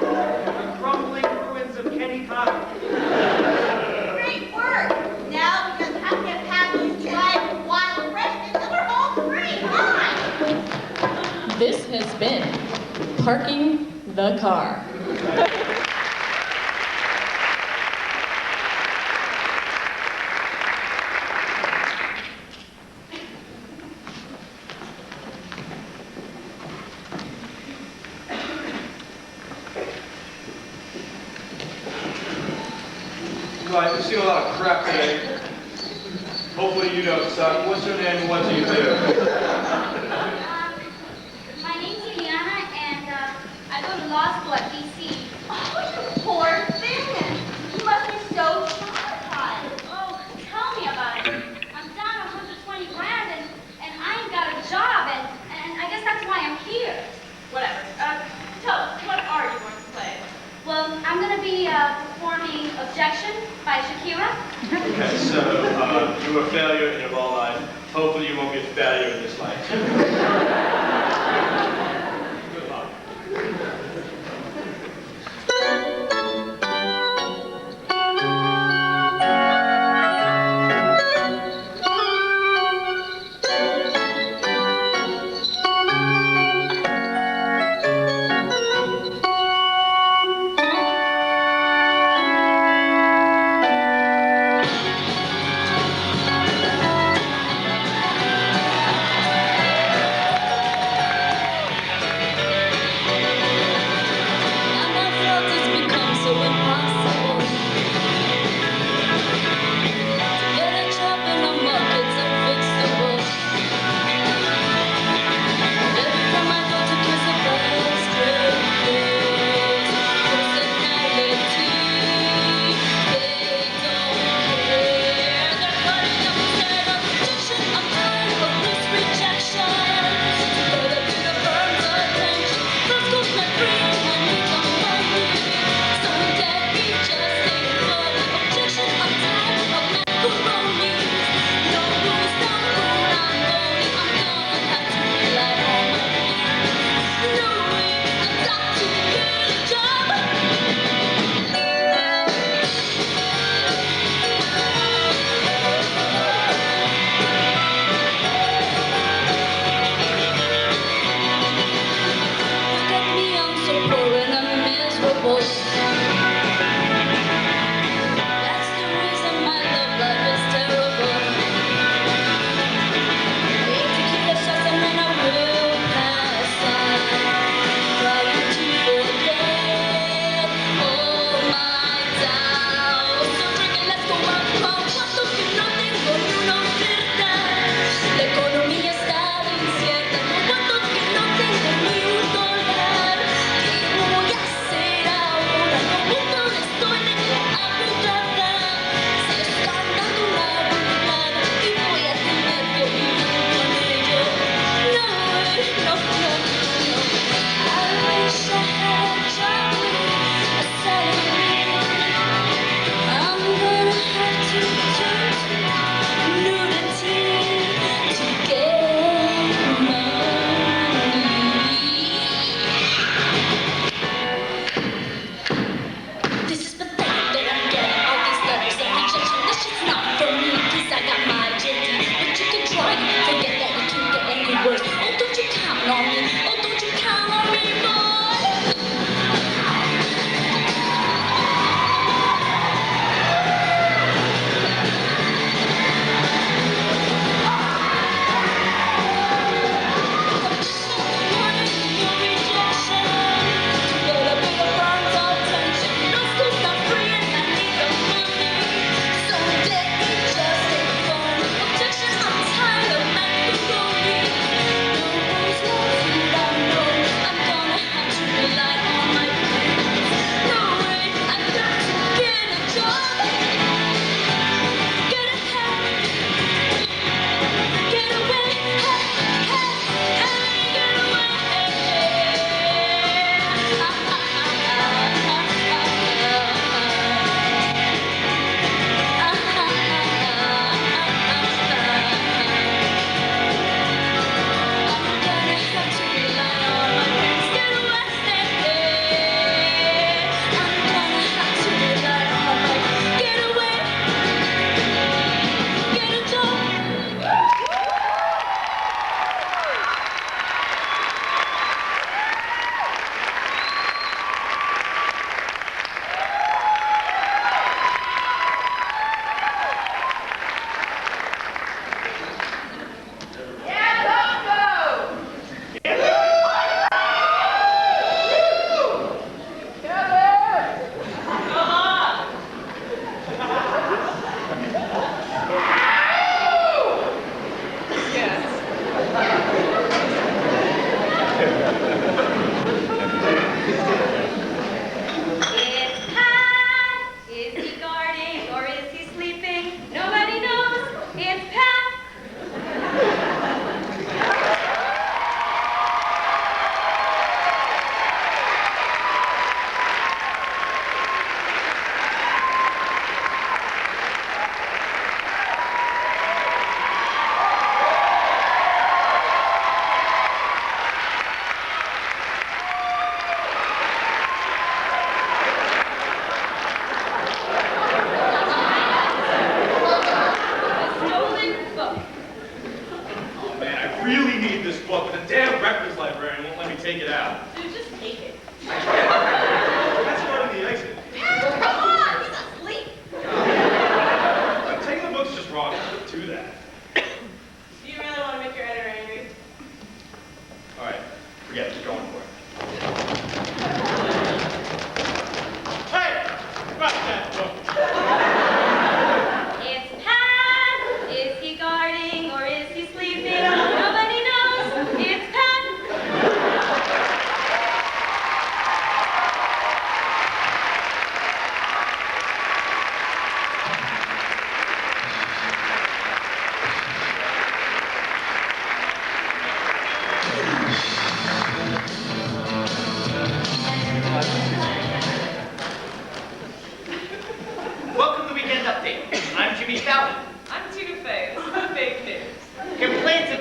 crumbling ruins of Kennicott. Great work. Now we just have to get past these dry, wild freshmen and we're all free. Come on. This has been Parking the Car. Right, we've seen a lot of crap today. Hopefully you don't suck. What's your name and what do you do? My name's Juliana, and I go to law school at BC. Oh, you poor thing. You must be so traumatized. Oh, tell me about it. I'm down 120 grand, and I ain't got a job, and I guess that's why I'm here. Whatever. Tell us, what are you going to play? Well, I'm going to be performing Objection by Shakira. Okay, so you were a failure in your law life. Hopefully you won't be a failure in this life. Good luck.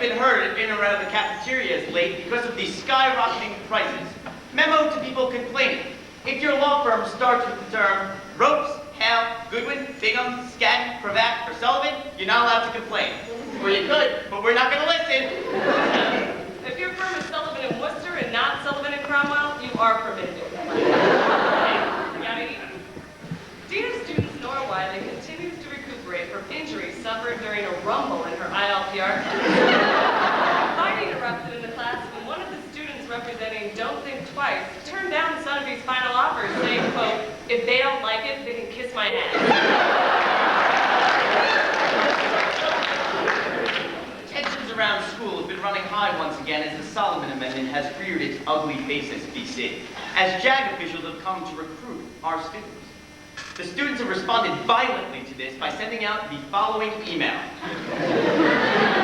been heard in and around the cafeterias late because of the skyrocketing prices. Memo to people complaining. If your law firm starts with the term Ropes, Hale, Goodwin, Bingham, Skadden, Cravat, or Sullivan, you're not allowed to complain. Or you could, but we're not going to listen. If your firm is Sullivan and Worcester and not Sullivan and Cromwell, you are permitted to complain. Dear students, Nora Wiley continues to recuperate from injuries suffered during a rumble in her ILPR class. Fighting erupted in the class when one of the students representing Don't Think Twice turned down Sunapee's final offer, saying, quote, "If they don't like it, they can kiss my ass." Tensions around school have been running high once again as the Solomon Amendment has reared its ugly face as BC, as JAG officials have come to recruit our students. The students have responded violently to this by sending out the following email.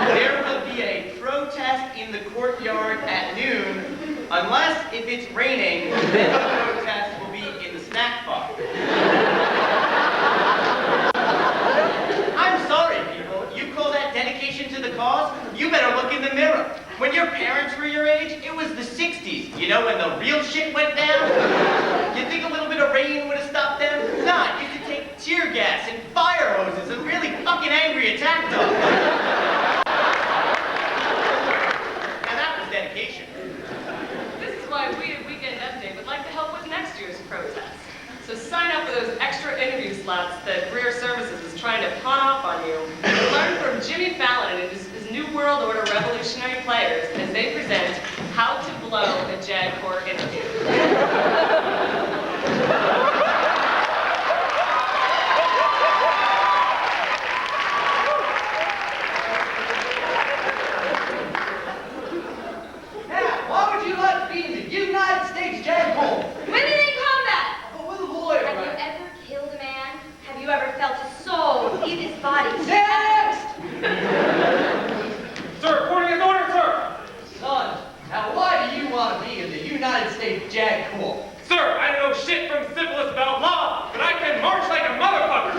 There will be a protest in the courtyard at noon, unless if it's raining, then the protest will be in the snack bar. I'm sorry, people. You call that dedication to the cause? You better look in the mirror. When your parents were your age, it was the 60s. You know, when the real shit went down? You think a little bit of rain would have stopped them? Nah, it used to take tear gas and fire hoses and really fucking angry attack dogs. Now that was dedication. This is why we at Weekend Update would like to help with next year's protest. So sign up for those extra interview slots that Career Services is trying to pawn off on you, and learn from Jimmy Fallon and his New World Order revolutionary players as they present How to Blow a JAG Corps Interview. Now, why would you like to be in the United States JAG Corps? Women in combat! But with a lawyer, Have you right? ever killed a man? Have you ever felt his soul in his body? Next! Sir, according as ordered, sir. Son, now why do you want to be in the United States JAG Corps? Sir, I don't know shit from syphilis about law, but I can march like a motherfucker.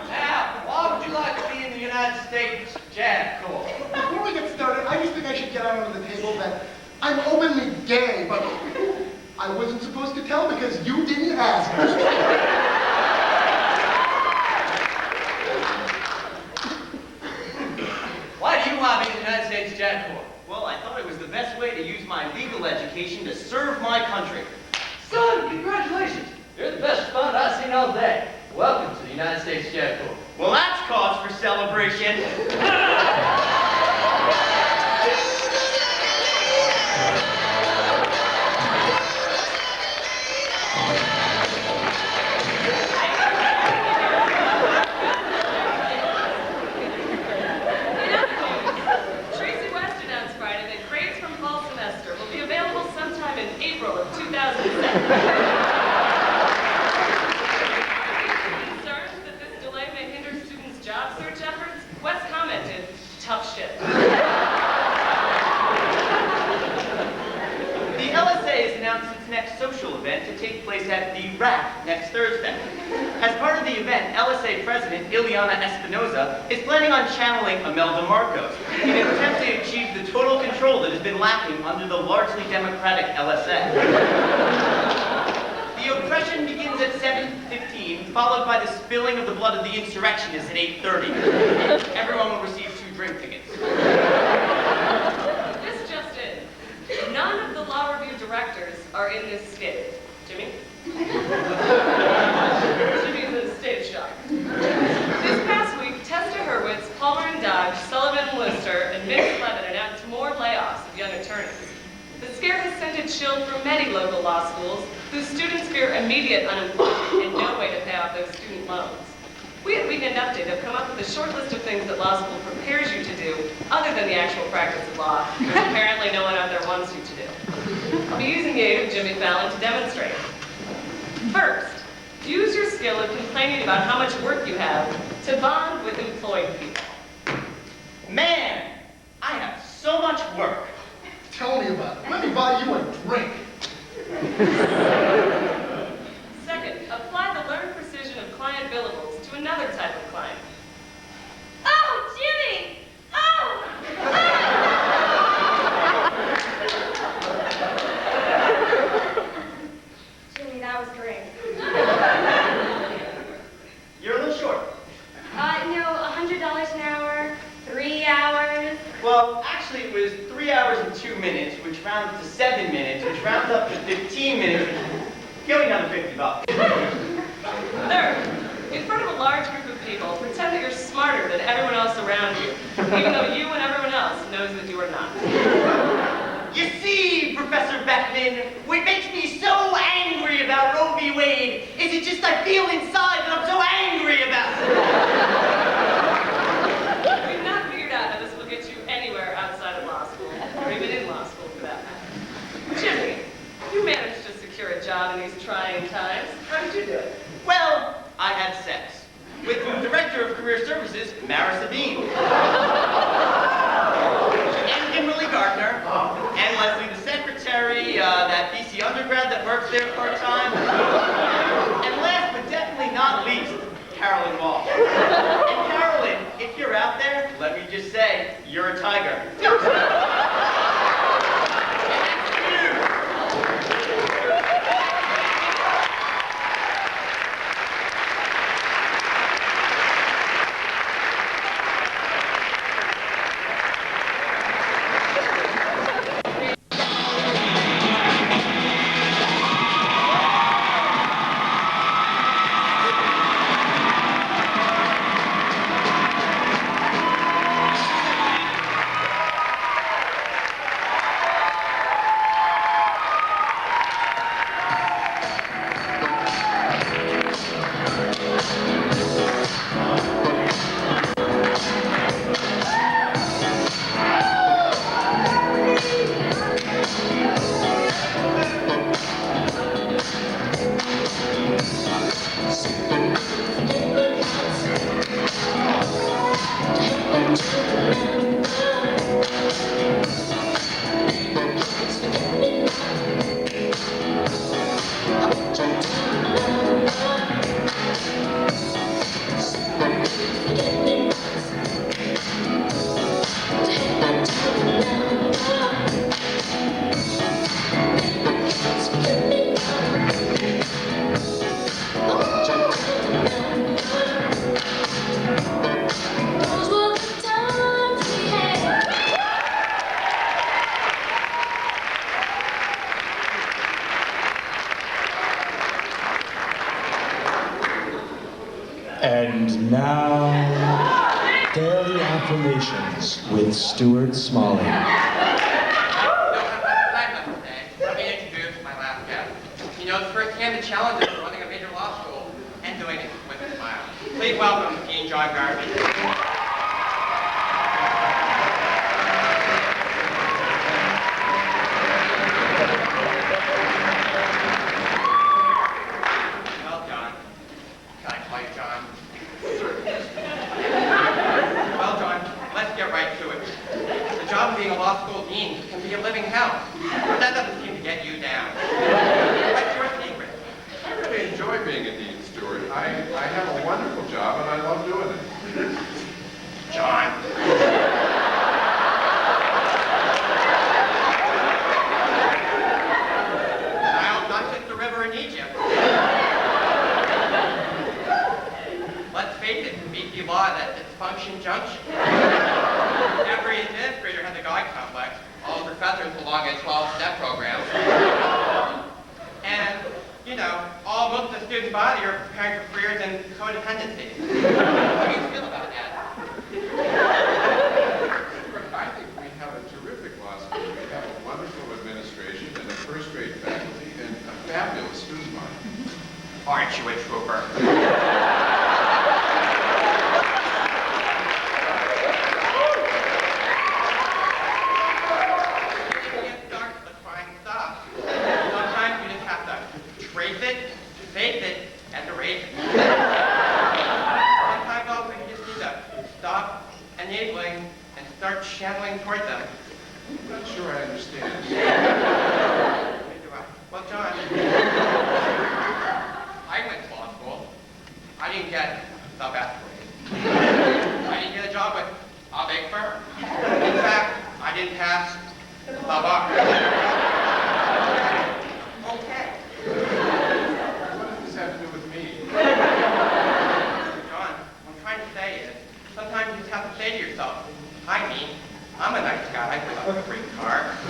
Now, why would you like to be in the United States JAG Corps? Before we get started, I just think I should get out on the table that I'm openly gay, but I wasn't supposed to tell because you didn't ask. Why do you want to be in the United States JAG Corps? Well, I thought it was the best way to use my legal education to serve my country. Son, congratulations! You're the best responder I've seen all day. Welcome to the United States JAG Corps. Well, that's cause for celebration. Tracy West announced Friday that grades from fall semester will be available sometime in April of 2007. Concerned that this delay may hinder students' job search efforts, West commented, "Tough shit." The LSA has announced its next social event to take place at the RAC next Thursday. As part of the event, LSA President Ileana Espinoza is planning on channeling Imelda Marcos in an attempt to achieve the total control that has been lacking under the largely democratic LSA. The oppression begins at 7:15, followed by the spilling of the blood of the insurrectionists at 8:30. Everyone will receive 2 drink tickets. This just in. None of the Law Review directors are in this skit. Jimmy? Jimmy's in a state of shock. This past week, Testa Hurwitz, Palmer and Dodge, Sullivan and Lister, and Mix Levin announced more layoffs of young attorneys. The scare has sent a chill through many local law schools, whose students fear immediate unemployment and no way to pay off those student loans. We at Weekend Update have come up with a short list of things that law school prepares you to do, other than the actual practice of law, which apparently no one out there wants you to do. I'll be using the aid of Jimmy Fallon to demonstrate. First, Use your skill of complaining about how much work you have to bond with employed people. Man, I have so much work. Tell me about it. Let me buy you a drink. Second, apply the learned precision of client billables to another type of client. Oh, Jimmy! Oh! Jimmy, that was great. You're a little short. No, $100 an hour, 3 hours. Well, actually it was 3 hours and 2 minutes, which rounds to 7 minutes, which rounds up to 15 minutes, give me another $50. Third, in front of a large group of people, pretend that you're smarter than everyone else around you, even though you and everyone else knows that you are not. You see, Professor Beckman, what makes me so angry about Roe v. Wade is it just I feel inside that I'm so angry about it. We've not figured out how this will get you anywhere outside of law school, or even in law school for that matter. Jimmy, you managed to secure a job in these trying times. How did you do it? Well, I had sex with the Director of Career Services, Mara Sabine. And Kimberly Gardner, and Leslie the Secretary, that BC undergrad that works there part-time. And last but definitely not least, Carolyn Wall. And Carolyn, if you're out there, let me just say, you're a tiger. And now, Daily Affirmations with Stuart Smalley. Let me introduce my last guest. He knows firsthand the challenges of running a major law school and doing it with a smile. Please welcome Dean John Garvey. Well, John, can I call you John? Well, John, let's get right to it. The job of being a law school dean can be a living hell, but that doesn't seem to get you down. What's your secret? I really enjoy being a dean, Stuart. I have a wonderful job and I love doing it. John. Nile's not just a river in Egypt. Let's face it, in BC law, that's dysfunction junction. Every administrator has a God complex. All professors belong in 12-step programs. And, you know, most of the student body are preparing for careers in codependency. How do you feel about that? I think we have a terrific law school. We have a wonderful administration and a first-rate faculty and a fabulous student body. Aren't you a trooper? Sometimes you just have to trace it, face it, and the support them. I'm not sure I understand. Well, John, I went to law school. I didn't get the best grade. I didn't get a job with a big firm. In fact, I didn't pass the bar. Okay. What does this have to do with me? John, what I'm trying to say is, sometimes you just have to say to yourself, I'm a nice guy with a great car. I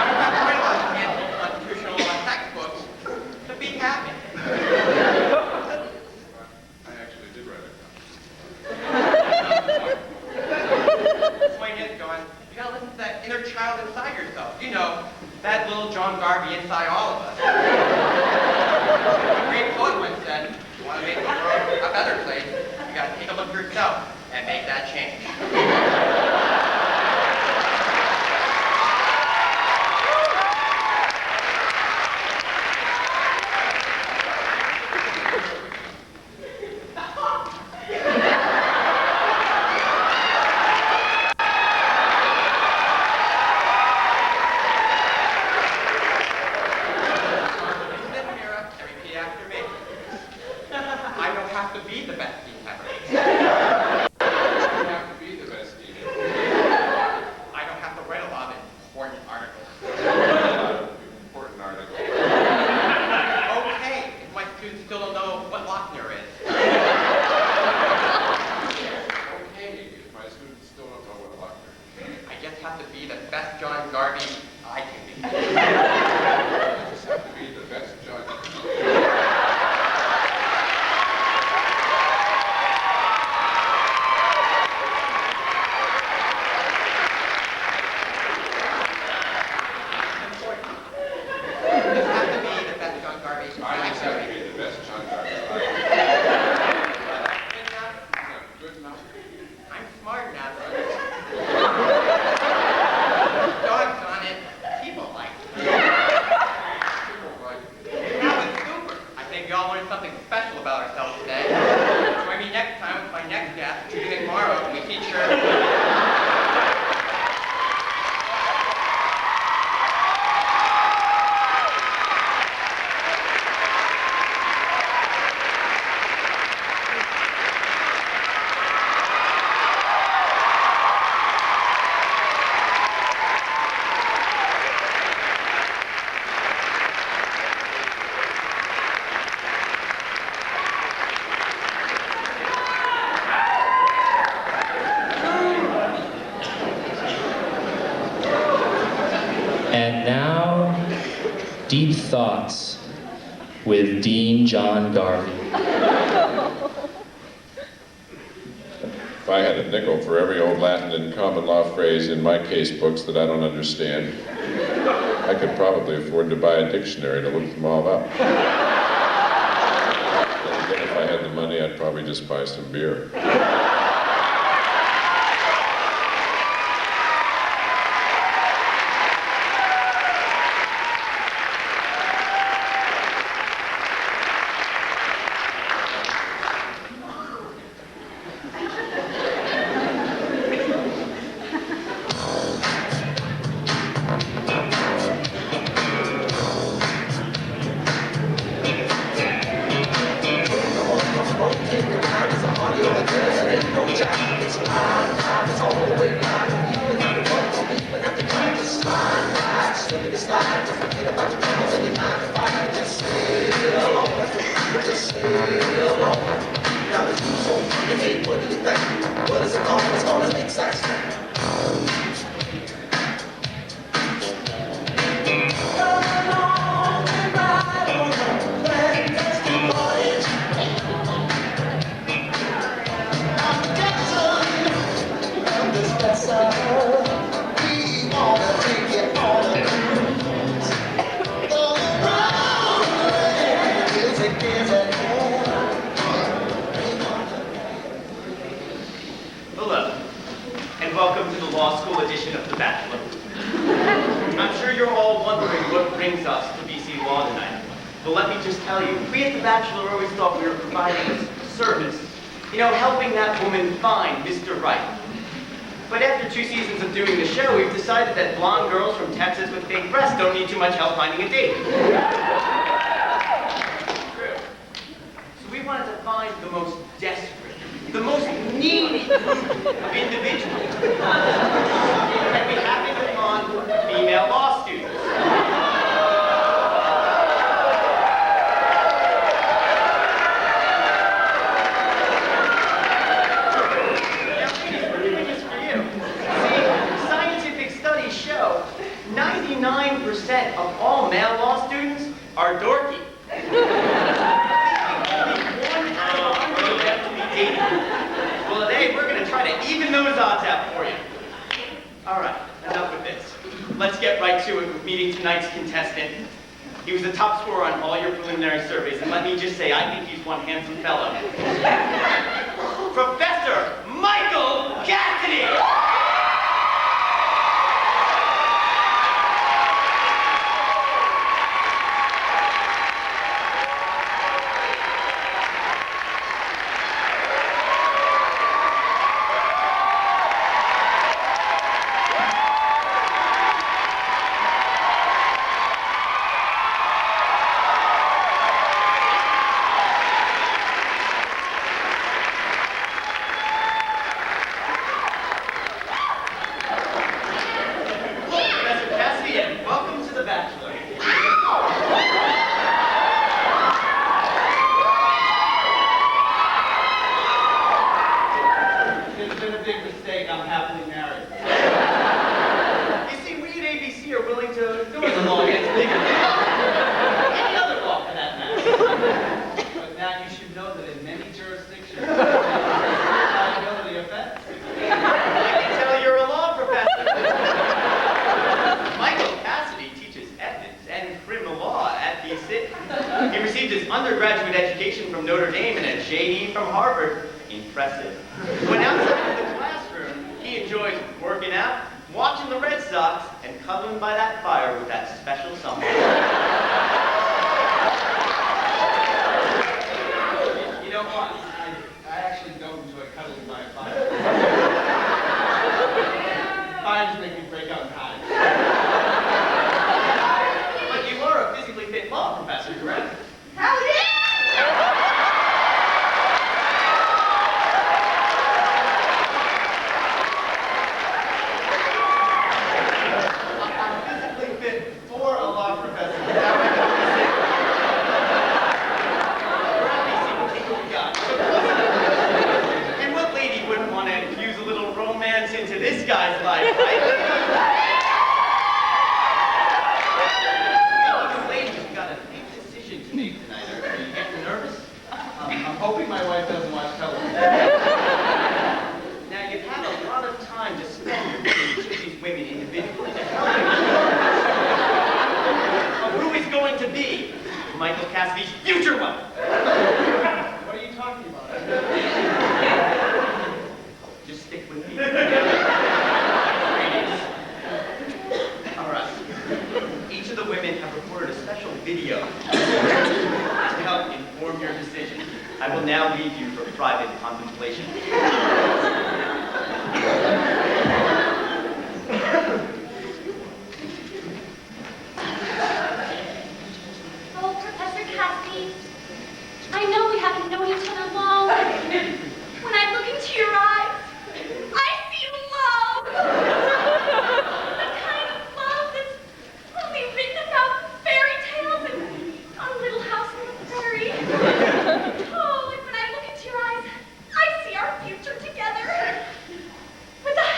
don't have quite a lot of constitutional textbooks to be happy. I actually did write The point is, John, you gotta listen to that inner child inside yourself. You know, that little John Garvey inside all of us. A great poet once said, if you want to make the world a better place, you gotta take a look at yourself and make that change. I don't have to be the best team ever. I don't have to write a lot of important articles. Okay, if my students still don't know what Lochner is. Okay, if my students still don't know what Lochner is. I just have to be the best John Garvey I can be. I just have to be the best judge. Deep Thoughts with Dean John Garvey. If I had a nickel for every old Latin and common law phrase in my case books that I don't understand, I could probably afford to buy a dictionary to look them all up. Then again, if I had the money, I'd probably just buy some beer. Hello, and welcome to the law school edition of The Bachelor. I'm sure you're all wondering what brings us to BC Law tonight. But let me just tell you, we at The Bachelor always thought we were providing a service. You know, helping that woman find Mr. Right. But after 2 seasons of doing the show, we've decided that blonde girls from Texas with fake breasts don't need too much help finding a date. True. So we wanted to find the most desperate, the most needy group of individuals. And we happened upon female law students. Now, ladies, we're doing this for you. See, scientific studies show 99% of all male law students are dorky. Only 1 out of 100 of them to be dating. Well, today we're going to try to even those odds out for you. All right, enough with this. Let's get right to it with meeting tonight's contestant. He was the top scorer on all your preliminary surveys, and let me just say, I think he's one handsome fellow. Professor Michael Cassidy! Professor Cassidy, and welcome to The Bachelor. It's been a big mistake. I'm happily married. You see, we at ABC are willing to go into law against bigger any other law for that matter. But now you should know that in many jurisdictions, liability offense. I can tell you're a law professor. Michael Cassidy teaches ethics and criminal law at BC. He received his undergraduate education from Notre Dame and a JD from Harvard. Impressive. When outside of the classroom, he enjoys working out, watching the Red Sox, and cuddling by that fire with that special someone. You know what? I actually don't enjoy cuddling by a fire. Fires make me break out in hives. But you are a physically fit law professor, correct? Hell yeah! I'm physically fit for a law professor. And what lady wouldn't want to infuse a little romance into this guy's life, right? Ladies, you've got a big decision to make tonight. Are you getting nervous? I'm hoping my wife doesn't watch television. Now, you've had a lot of time to spend with each of these women individually. Who is going to be Michael Cassidy's future wife? What are you talking about? Just stick with me. All right. Each of the women have recorded a special video to help inform your decision. I will now leave you for private contemplation. Oh, Professor Cassidy, I know we haven't known each other long. When I look into your eyes, I see love. The kind of love that's only written about fairy tales and a little house on the prairie. Oh, and when I look into your eyes, I see our future together. With a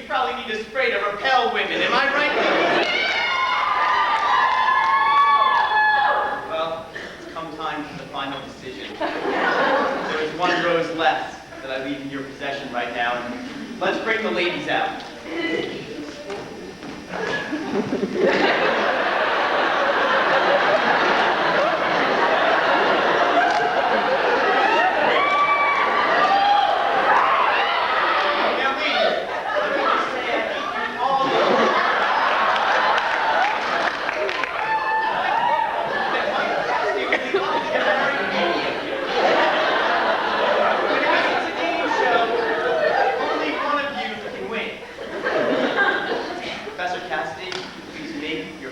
probably need a spray to repel women. Am I right, ladies? Well, it's come time for the final decision. There is one rose left that I leave in your possession right now. And let's bring the ladies out.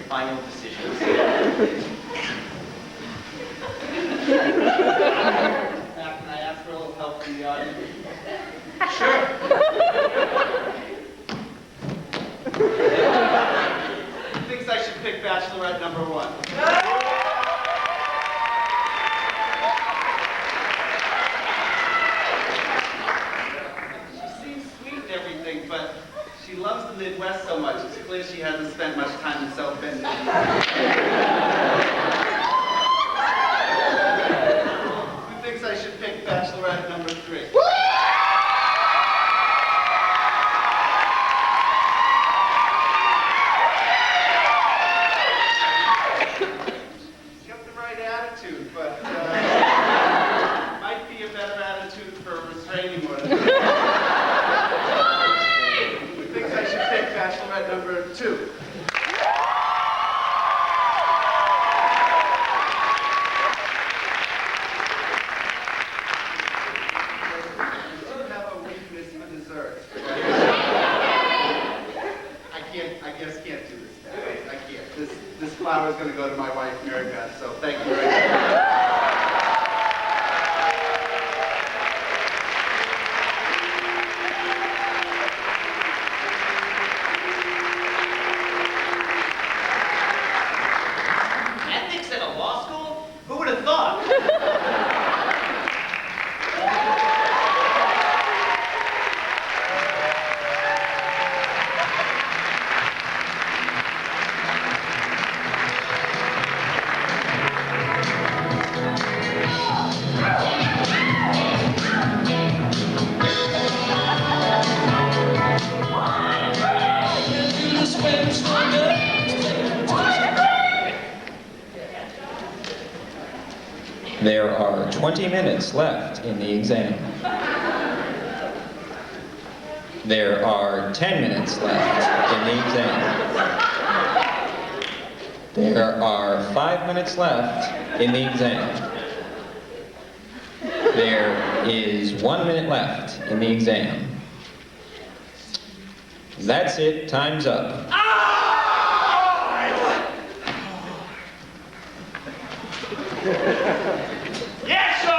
Final decisions. Now, can I ask for a little help from the audience? Sure. Who thinks I should pick Bachelorette number 1? She seems sweet and everything, but she loves the Midwest so much, it's clear she hasn't spent much time in South Bend. Who thinks I should pick Bachelorette number 3? She's got the right attitude, but might be a better attitude for a restraining order. Bachelorette number 2. I have a weakness for desserts. I guess can't do this. I can't. This flower is going to go to my wife, Mary Beth, so thank you very much. There are 20 minutes left in the exam. There are 10 minutes left in the exam. There are 5 minutes left in the exam. There is 1 minute left in the exam. That's it, time's up. Yes, sir!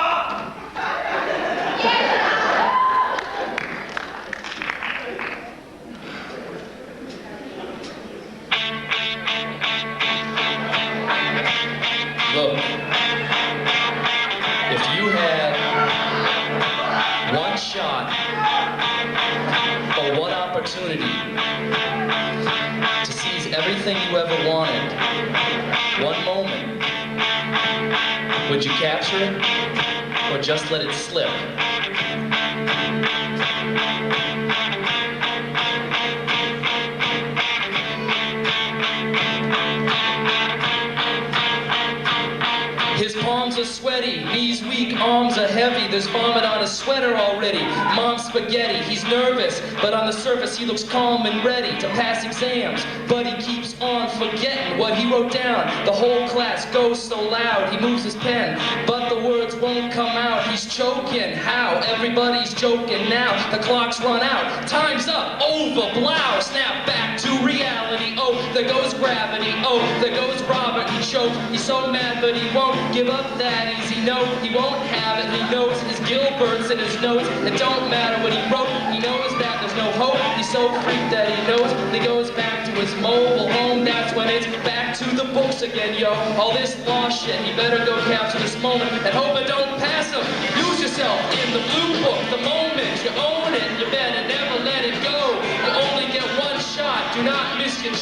Look, if you had one shot or one opportunity to seize everything you ever wanted, one moment, would you capture it or just let it slip? His palms are sweaty, knees weak, arms are heavy. There's vomit on his sweater already. Mom's spaghetti, he's nervous, but on the surface he looks calm and ready to pass exams. But he keeps on forgetting what he wrote down. The whole class goes so loud, he moves his pen, but the words won't come out. He's choking, how? Everybody's joking now. The clock's run out, time's up, over, blow. Snap back to reality, oh, there goes gravity. Oh, there goes Robert, he choked. He's so mad, but he won't give up that easy. No, he won't have it. He knows his Gilbert's in his notes. It don't matter what he wrote. He knows that there's no hope. He's so freaked that he knows. He goes back to his mobile home. That's when it's back to the books again, yo. All this lost shit. He better go capture this moment and hope it don't pass him. Lose yourself in the blue book. The moment you own it, you better never let it go. You only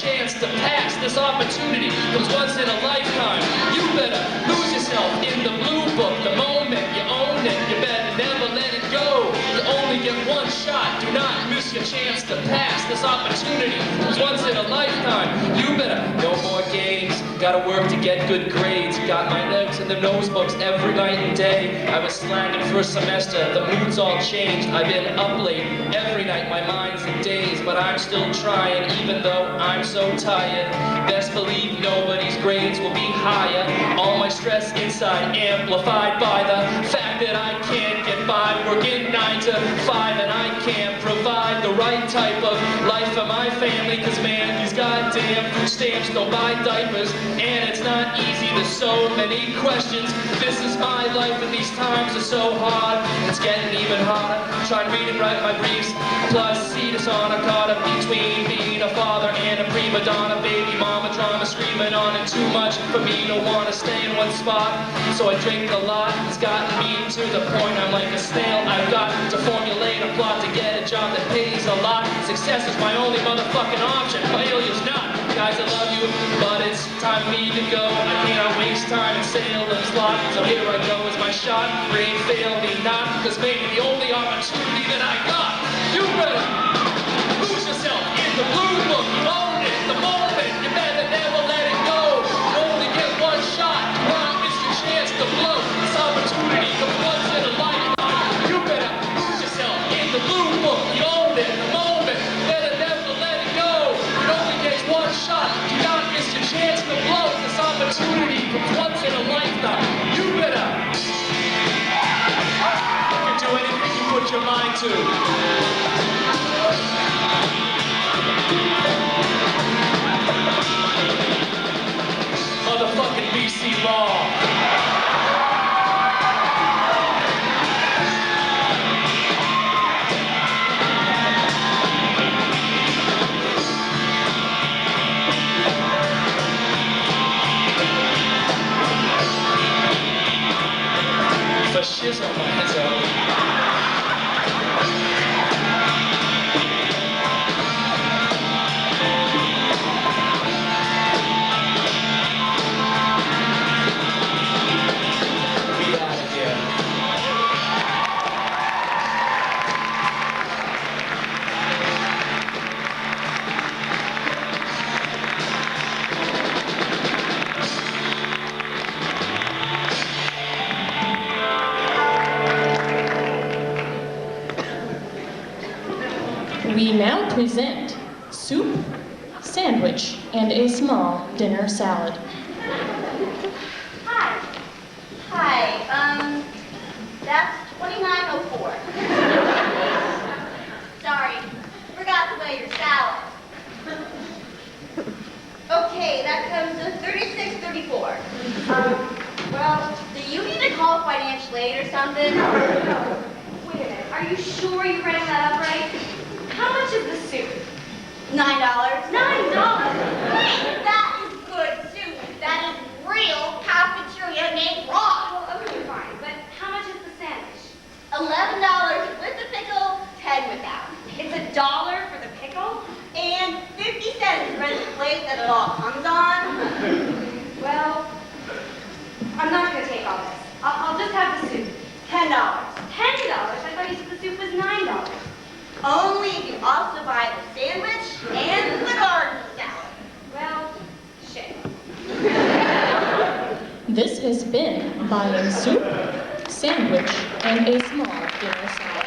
chance to pass. This opportunity comes once in a lifetime. You better lose yourself in the blue book. The moment you own it, you better never let it go. You only get one shot. Do not miss your chance to pass. This opportunity comes once in a lifetime. You better no more games. Gotta work to get good grades. Got my notes in the nose books every night and day. I was slacking for a semester. The mood's all changed. I've been up late every night. My mind's in daze, but I'm still trying, even though I'm so tired. Best believe nobody's grades will be higher. All my stress inside amplified by the fact that I can't get by working 9 to 5, and I can't provide the right type of life for my family. Cause man, these goddamn food stamps don't buy diapers, and it's not easy. There's so many questions. This is my life, and these times are so hard. It's getting even harder. Trying to read and write my briefs. Plus, see dishonor caught up between being a father and a prima donna. Baby mama drama screaming on it. Too much for me to want to stay in one spot. So I drink a lot. It's gotten me to the point I'm like a snail. I've got to formulate a plot to get a job that pays a lot. Success is my only motherfucking option. Failure's not. Guys, I love you, but it's time for me to go. I cannot waste time and sail the slot. So here I go, is my shot. Rain fail me not, cause maybe the only opportunity that I got. You better lose yourself in the blue book. Own it the moment. You better never let it go. You only get one shot. Not miss your chance to blow. This opportunity comes once in a lifetime. You better lose yourself in the blue book. You own it the moment. You better never let it go. You only get one shot. Do not miss your chance to blow. This opportunity comes once in a lifetime. You better. You can do anything you put your mind to. Motherfucking BC law. For shizzle, my hizzo. We out of here. We now present soup, sandwich, and a small dinner salad. Hi. Hi, that's 2904. Sorry, forgot to weigh your salad. Okay, that comes to 3634. Well, do you need to call financial aid or something? No. Wait a minute, are you sure you rang that up right? How much is the soup? $9. $9? Hey, that is good soup. That is real cafeteria made raw. Well, okay, fine, but how much is the sandwich? $11 with the pickle, 10 without. It's $1 for the pickle? And 50 cents for the plate that it all comes on. Well, I'm not going to take all this. I'll just have the soup. $10. $10? I thought you said the soup was $9. Only if you also buy the sandwich and the garden salad. Well, shit. This has been buying soup, sandwich, and a small dinner salad.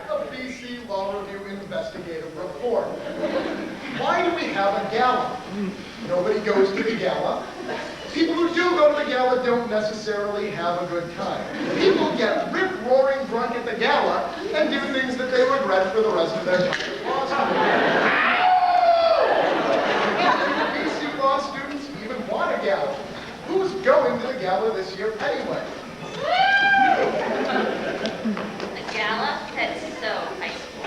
The BC Law Review investigative report. Why do we have a gala? Nobody goes to the gala. People who do go to the gala don't necessarily have a good time. People get rip-roaring drunk at the gala and do things that they regret for the rest of their time in law school. And BC Law students even want a gala. Who's going to the gala this year anyway? A gala? That's so high school.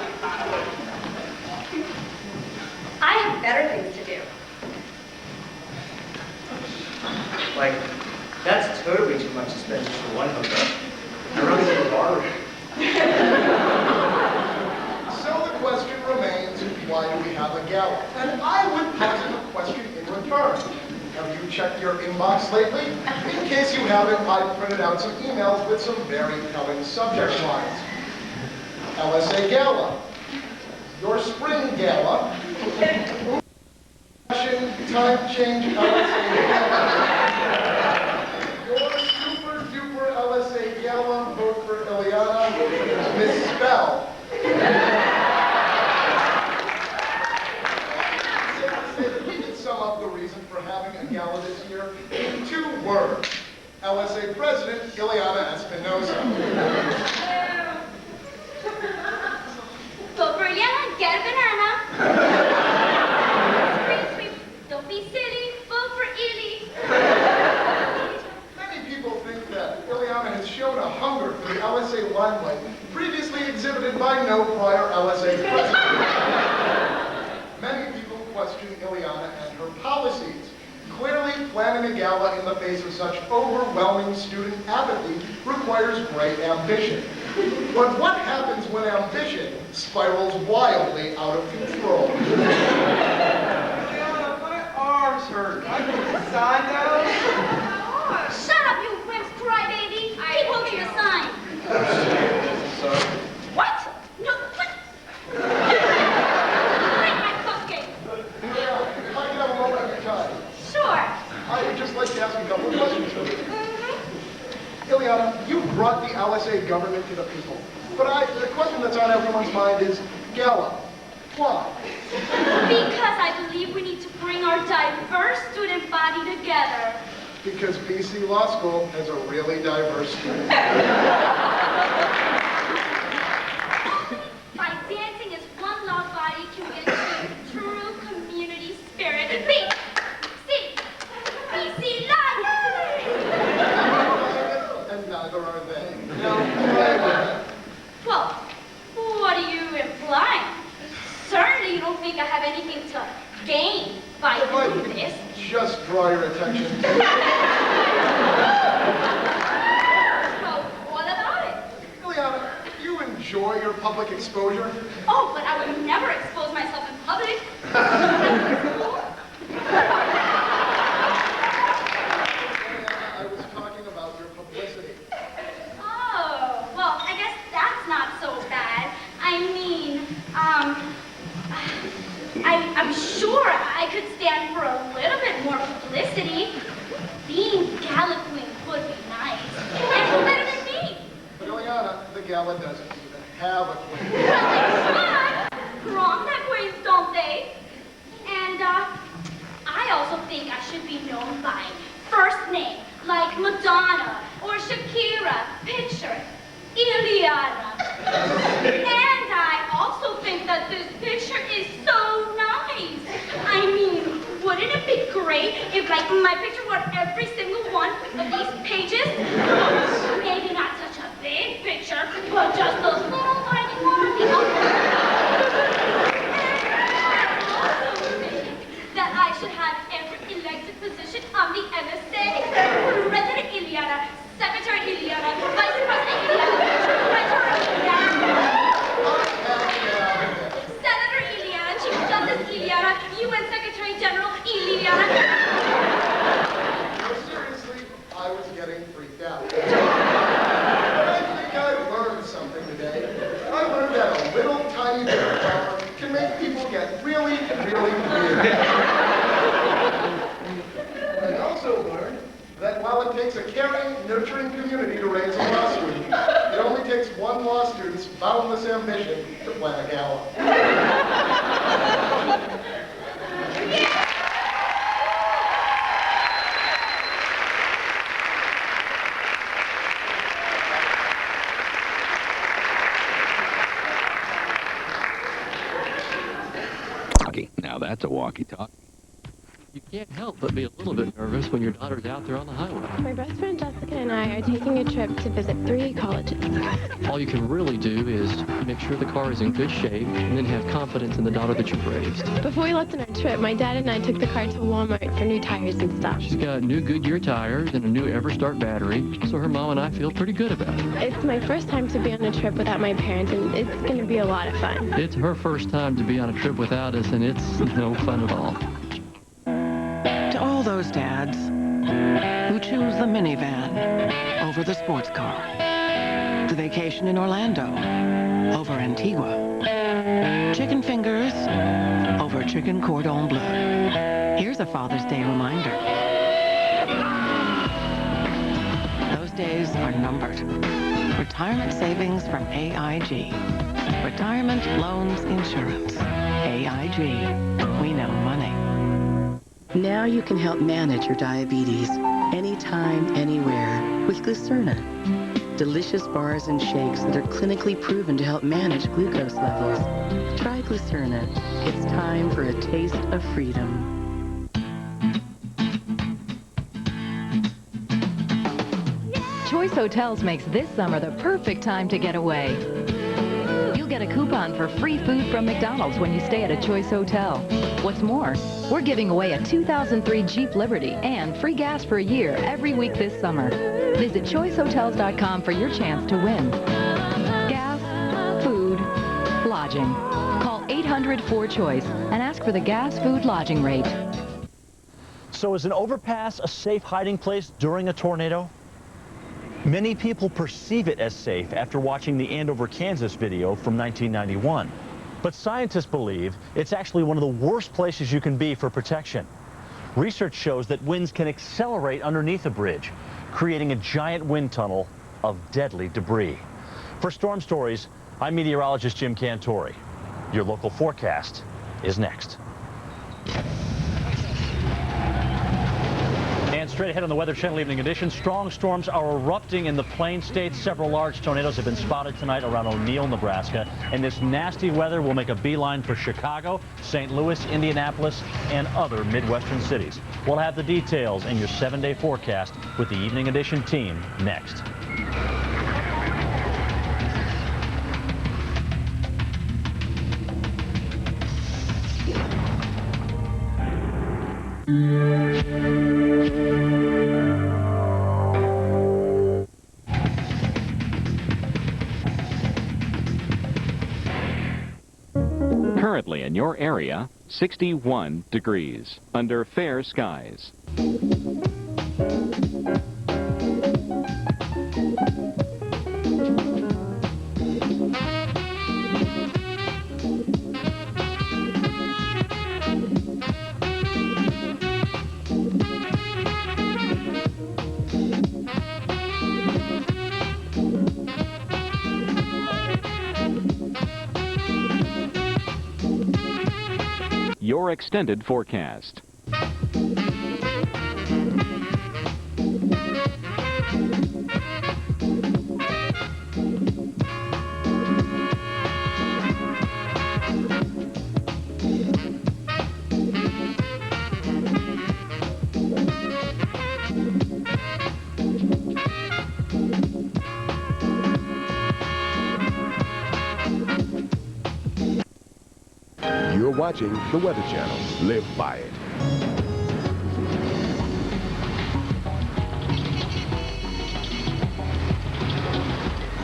I have better things to do. gala. And I would posit a question in return. Have you checked your inbox lately? In case you haven't, I printed out some emails with some very telling subject lines. LSA Gala. Your spring gala. Fashion, time change, LSA Gala. Your super duper LSA Gala, vote for Ileana, misspell. Safe to say that we can sum up the reason for having a gala this year in 2 words. LSA President Ileana Espinosa. Vote for Ileana, get a banana. Sweet, don't be silly, vote for Illy. Many people think that Ileana has shown a hunger for the LSA limelight previously exhibited by no prior LSA president. Many people question Ileana and her policies. Clearly, planning a gala in the face of such overwhelming student apathy requires great ambition. But what happens when ambition spirals wildly out of control? Ileana, my arms hurt. I put the sign down. Shut up, you wimps crybaby. Keep holding the sign. Sorry. What? No, what? Break my cupcake. Ileana, if I could have a moment of your time. Sure. I would just like to ask a couple of questions of you. Ileana, you brought the LSA government to the people. But the question that's on everyone's mind is, gala, why? Because I believe we need to bring our diverse student body together. Because BC Law School has a really diverse student. By dancing as one loud body can get to true community spirit. BC Live! And neither are they. Well, what are you implying? Certainly you don't think I have anything to gain by doing this. Just draw your attention. Well, what about it? Ileana, do you enjoy your public exposure? Oh, but I would never expose myself in public. I was talking about your publicity. Oh, well, I guess that's not so bad. I mean, I'm sure I could stand for a little bit more publicity. Being gala queen would be nice. And who better than me? But Ileana, the gala doesn't even have a queen. Well, they should. Proms have queens, don't they? And, I also think I should be known by first name, like Madonna or Shakira. Picture, Ileana. And I also think that this picture is so nice. I mean, wouldn't it be great if, like, my picture were every single one of these pages? Maybe not such a big picture, but just those little tiny one on the that I should have every elected position on the MSA. President Ileana, Secretary Ileana, Vice President Ileana, Treasurer Ileana, Senator Ileana, Chief Justice Ileana, UN Secretary General Ileana. No, seriously, I was getting freaked out. But I think I learned something today. I learned that a little tiny bit of power can make people get really, really weird. I also learned that while it takes a caring, nurturing community to raise a law student, it only takes one law student's boundless ambition to plan a gala. Now that's a walkie-talkie. You can't help but be a little bit nervous when your daughter's out there on the highway. My best friend Jessica and I are taking a trip to visit 3 colleges. All you can really do is make sure the car is in good shape and then have confidence in the daughter that you've raised. Before we left on our trip, my dad and I took the car to Walmart for new tires and stuff. She's got new Goodyear tires and a new EverStart battery, so her mom and I feel pretty good about it. It's my first time to be on a trip without my parents, and it's going to be a lot of fun. It's her first time to be on a trip without us, and it's no fun at all. To all those dads who choose the minivan over the sports car, the vacation in Orlando over Antigua, chicken fingers over chicken cordon bleu. Here's a Father's Day reminder. Those days are numbered. Retirement savings from AIG. Retirement Loans Insurance. AIG. We know money. Now you can help manage your diabetes anytime, anywhere with Glucerna. Delicious bars and shakes that are clinically proven to help manage glucose levels. Try Glucerna. It's time for a taste of freedom. Choice Hotels makes this summer the perfect time to get away. You'll get a coupon for free food from McDonald's when you stay at a Choice Hotel. What's more, we're giving away a 2003 Jeep Liberty and free gas for a year every week this summer. Visit choicehotels.com for your chance to win. Gas, food, lodging. Call 800-4CHOICE and ask for the gas, food, lodging rate. So is an overpass a safe hiding place during a tornado? Many people perceive it as safe after watching the Andover, Kansas video from 1991. But scientists believe it's actually one of the worst places you can be for protection. Research shows that winds can accelerate underneath a bridge, creating a giant wind tunnel of deadly debris. For Storm Stories, I'm meteorologist Jim Cantori. Your local forecast is next. And straight ahead on the Weather Channel Evening Edition, strong storms are erupting in the Plain States. Several large tornadoes have been spotted tonight around O'Neill, Nebraska. And this nasty weather will make a beeline for Chicago, St. Louis, Indianapolis, and other Midwestern cities. We'll have the details in your 7-day forecast with the Evening Edition team next. Currently in your area, 61 degrees under fair skies. Your extended forecast. You're watching the Weather Channel. Live by it.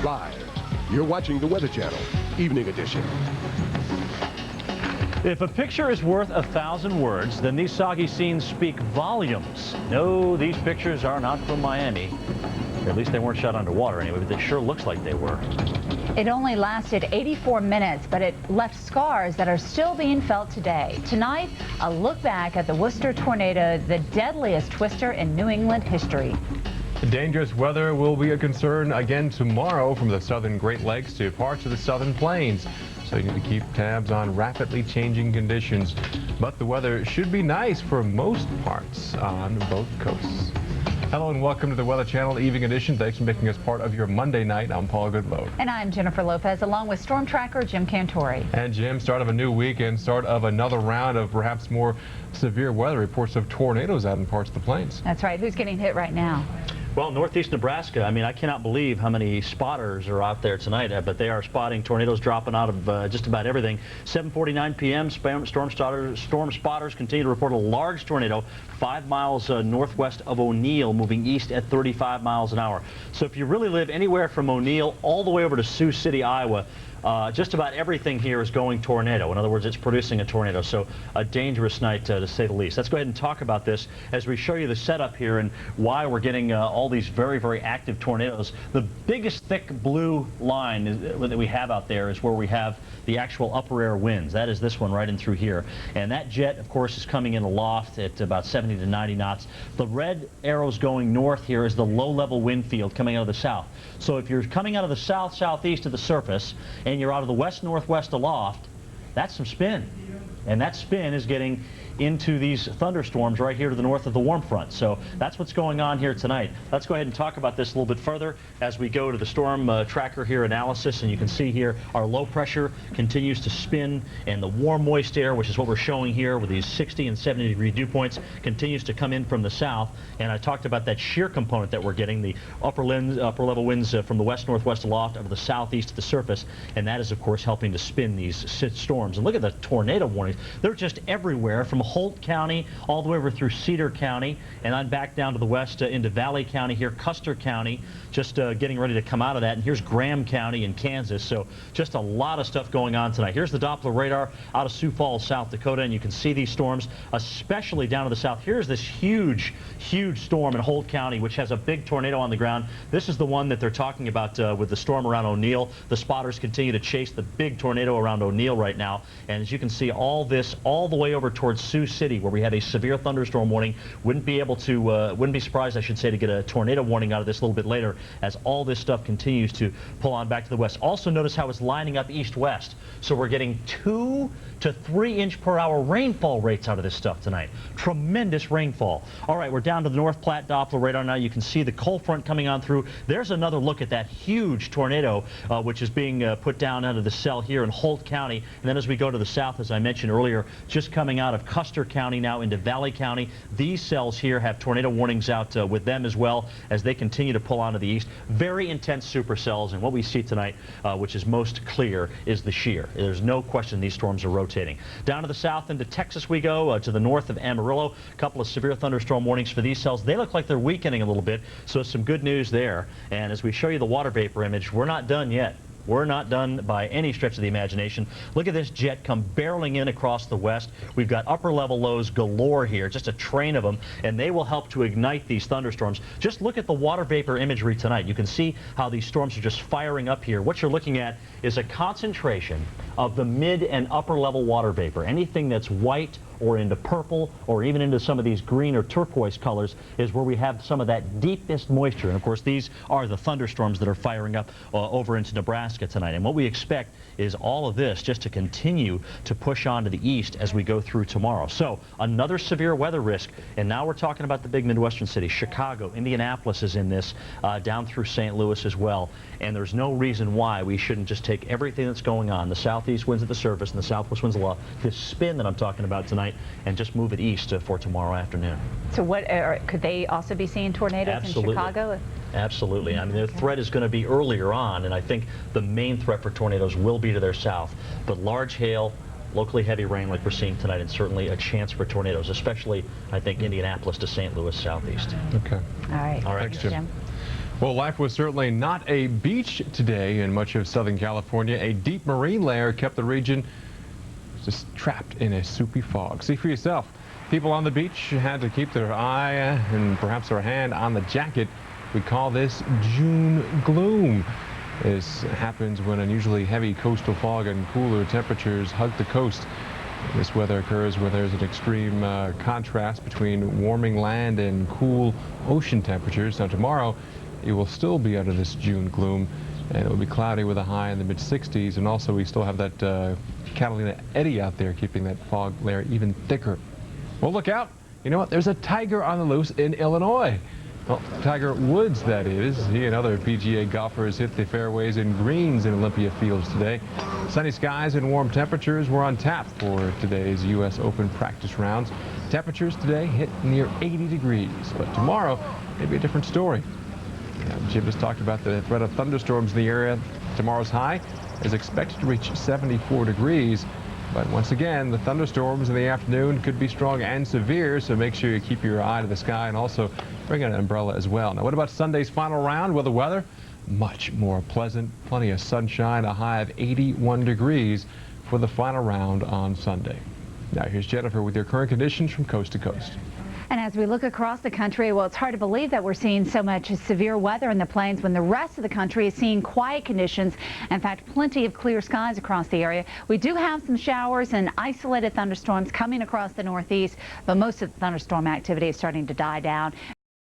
Live, you're watching the Weather Channel, Evening Edition. If a picture is worth 1,000 words, then these soggy scenes speak volumes. No, these pictures are not from Miami. Or at least they weren't shot underwater anyway, but it sure looks like they were. It only lasted 84 minutes, but it left scars that are still being felt today. Tonight, a look back at the Worcester tornado, the deadliest twister in New England history. Dangerous weather will be a concern again tomorrow from the southern Great Lakes to parts of the southern plains. So you need to keep tabs on rapidly changing conditions. But the weather should be nice for most parts on both coasts. Hello and welcome to the Weather Channel Evening Edition. Thanks for making us part of your Monday night. I'm Paul Goodlow. And I'm Jennifer Lopez, along with Storm Tracker Jim Cantori. And Jim, start of a new week and start of another round of perhaps more severe weather. Reports of tornadoes out in parts of the plains. That's right. Who's getting hit right now? Well, northeast Nebraska, I mean, I cannot believe how many spotters are out there tonight, but they are spotting tornadoes dropping out of just about everything. 7:49 p.m., storm spotters continue to report a large tornado 5 miles northwest of O'Neill, moving east at 35 miles an hour. So if you really live anywhere from O'Neill all the way over to Sioux City, Iowa, just about everything here is going tornado. In other words, it's producing a tornado. So a dangerous night, to say the least. Let's go ahead and talk about this as we show you the setup here and why we're getting all these very, very active tornadoes. The biggest thick blue line that we have out there is where we have the actual upper air winds. That is this one right in through here. And that jet, of course, is coming in aloft at about 70 to 90 knots. The red arrows going north here is the low-level wind field coming out of the south. So if you're coming out of the south-southeast of the surface and you're out of the west-northwest aloft, that's some spin. And that spin is getting into these thunderstorms right here to the north of the warm front. So that's what's going on here tonight. Let's go ahead and talk about this a little bit further as we go to the storm tracker here analysis. And you can see here our low pressure continues to spin, and the warm moist air, which is what we're showing here with these 60 and 70 degree dew points, continues to come in from the south. And I talked about that shear component that we're getting, the upper level winds from the west northwest aloft over the southeast to the surface, and that is of course helping to spin these storms. And look at the tornado warnings. They're just everywhere from Holt County all the way over through Cedar County, and on back down to the west into Valley County here, Custer County, just getting ready to come out of that. And here's Graham County in Kansas. So just a lot of stuff going on tonight. Here's the Doppler radar out of Sioux Falls, South Dakota, and you can see these storms, especially down to the south. Here's this huge, huge storm in Holt County, which has a big tornado on the ground. This is the one that they're talking about with the storm around O'Neill. The spotters continue to chase the big tornado around O'Neill right now. And as you can see, all this all the way over towards Sioux City, where we have a severe thunderstorm warning. Wouldn't be surprised, I should say, to get a tornado warning out of this a little bit later, as all this stuff continues to pull on back to the west. Also notice how it's lining up east-west. So we're getting 2 to 3 inch per hour rainfall rates out of this stuff tonight. Tremendous rainfall. All right, we're down to the North Platte Doppler radar now. You can see the cold front coming on through. There's another look at that huge tornado, which is being put down out of the cell here in Holt County. And then as we go to the south, as I mentioned earlier, just coming out of Custer County now into Valley County. These cells here have tornado warnings out with them as well as they continue to pull on to the east. Very intense supercells, and what we see tonight, which is most clear, is the shear. There's no question these storms are rotating. Down to the south into Texas we go, to the north of Amarillo. A couple of severe thunderstorm warnings for these cells. They look like they're weakening a little bit, so some good news there. And as we show you the water vapor image, we're not done yet. We're not done by any stretch of the imagination. Look at this jet come barreling in across the west. We've got upper level lows galore here, just a train of them, and they will help to ignite these thunderstorms. Just look at the water vapor imagery tonight. You can see how these storms are just firing up here. What you're looking at is a concentration of the mid and upper level water vapor. Anything that's white or into purple or even into some of these green or turquoise colors is where we have some of that deepest moisture. And of course these are the thunderstorms that are firing up over into Nebraska tonight. And what we expect is all of this just to continue to push on to the east as we go through tomorrow. So another severe weather risk, and now we're talking about the big Midwestern cities. Chicago, Indianapolis is in this, down through St. Louis as well. And there's no reason why we shouldn't just take everything that's going on, the southeast winds at the surface and the southwest winds aloft, this spin that I'm talking about tonight, and just move it east for tomorrow afternoon. So what could they also be seeing tornadoes in Chicago? Absolutely. I mean, their threat is going to be earlier on, and I think the main threat for tornadoes will be to their south. But large hail, locally heavy rain like we're seeing tonight, and certainly a chance for tornadoes, especially, I think, Indianapolis to St. Louis southeast. Okay. All right. All right, Jim. Well, life was certainly not a beach today in much of Southern California. A deep marine layer kept the region just trapped in a soupy fog. See for yourself. People on the beach had to keep their eye and perhaps their hand on the jacket. We call this June gloom. This happens when unusually heavy coastal fog and cooler temperatures hug the coast. This weather occurs where there's an extreme contrast between warming land and cool ocean temperatures. Now tomorrow, you will still be under this June gloom, and it will be cloudy with a high in the mid-60s, and also we still have that Catalina eddy out there keeping that fog layer even thicker. Well, look out. You know what? There's a tiger on the loose in Illinois. Well, Tiger Woods, that is. He and other PGA golfers hit the fairways and greens in Olympia Fields today. Sunny skies and warm temperatures were on tap for today's U.S. Open practice rounds. Temperatures today hit near 80 degrees, but tomorrow may be a different story. Jim has talked about the threat of thunderstorms in the area. Tomorrow's high is expected to reach 74 degrees. But once again, the thunderstorms in the afternoon could be strong and severe, so make sure you keep your eye to the sky and also bring an umbrella as well. Now, what about Sunday's final round? Well, the weather, much more pleasant. Plenty of sunshine, a high of 81 degrees for the final round on Sunday. Now, here's Jennifer with your current conditions from coast to coast. And as we look across the country, well, it's hard to believe that we're seeing so much severe weather in the plains when the rest of the country is seeing quiet conditions. In fact, plenty of clear skies across the area. We do have some showers and isolated thunderstorms coming across the northeast, but most of the thunderstorm activity is starting to die down.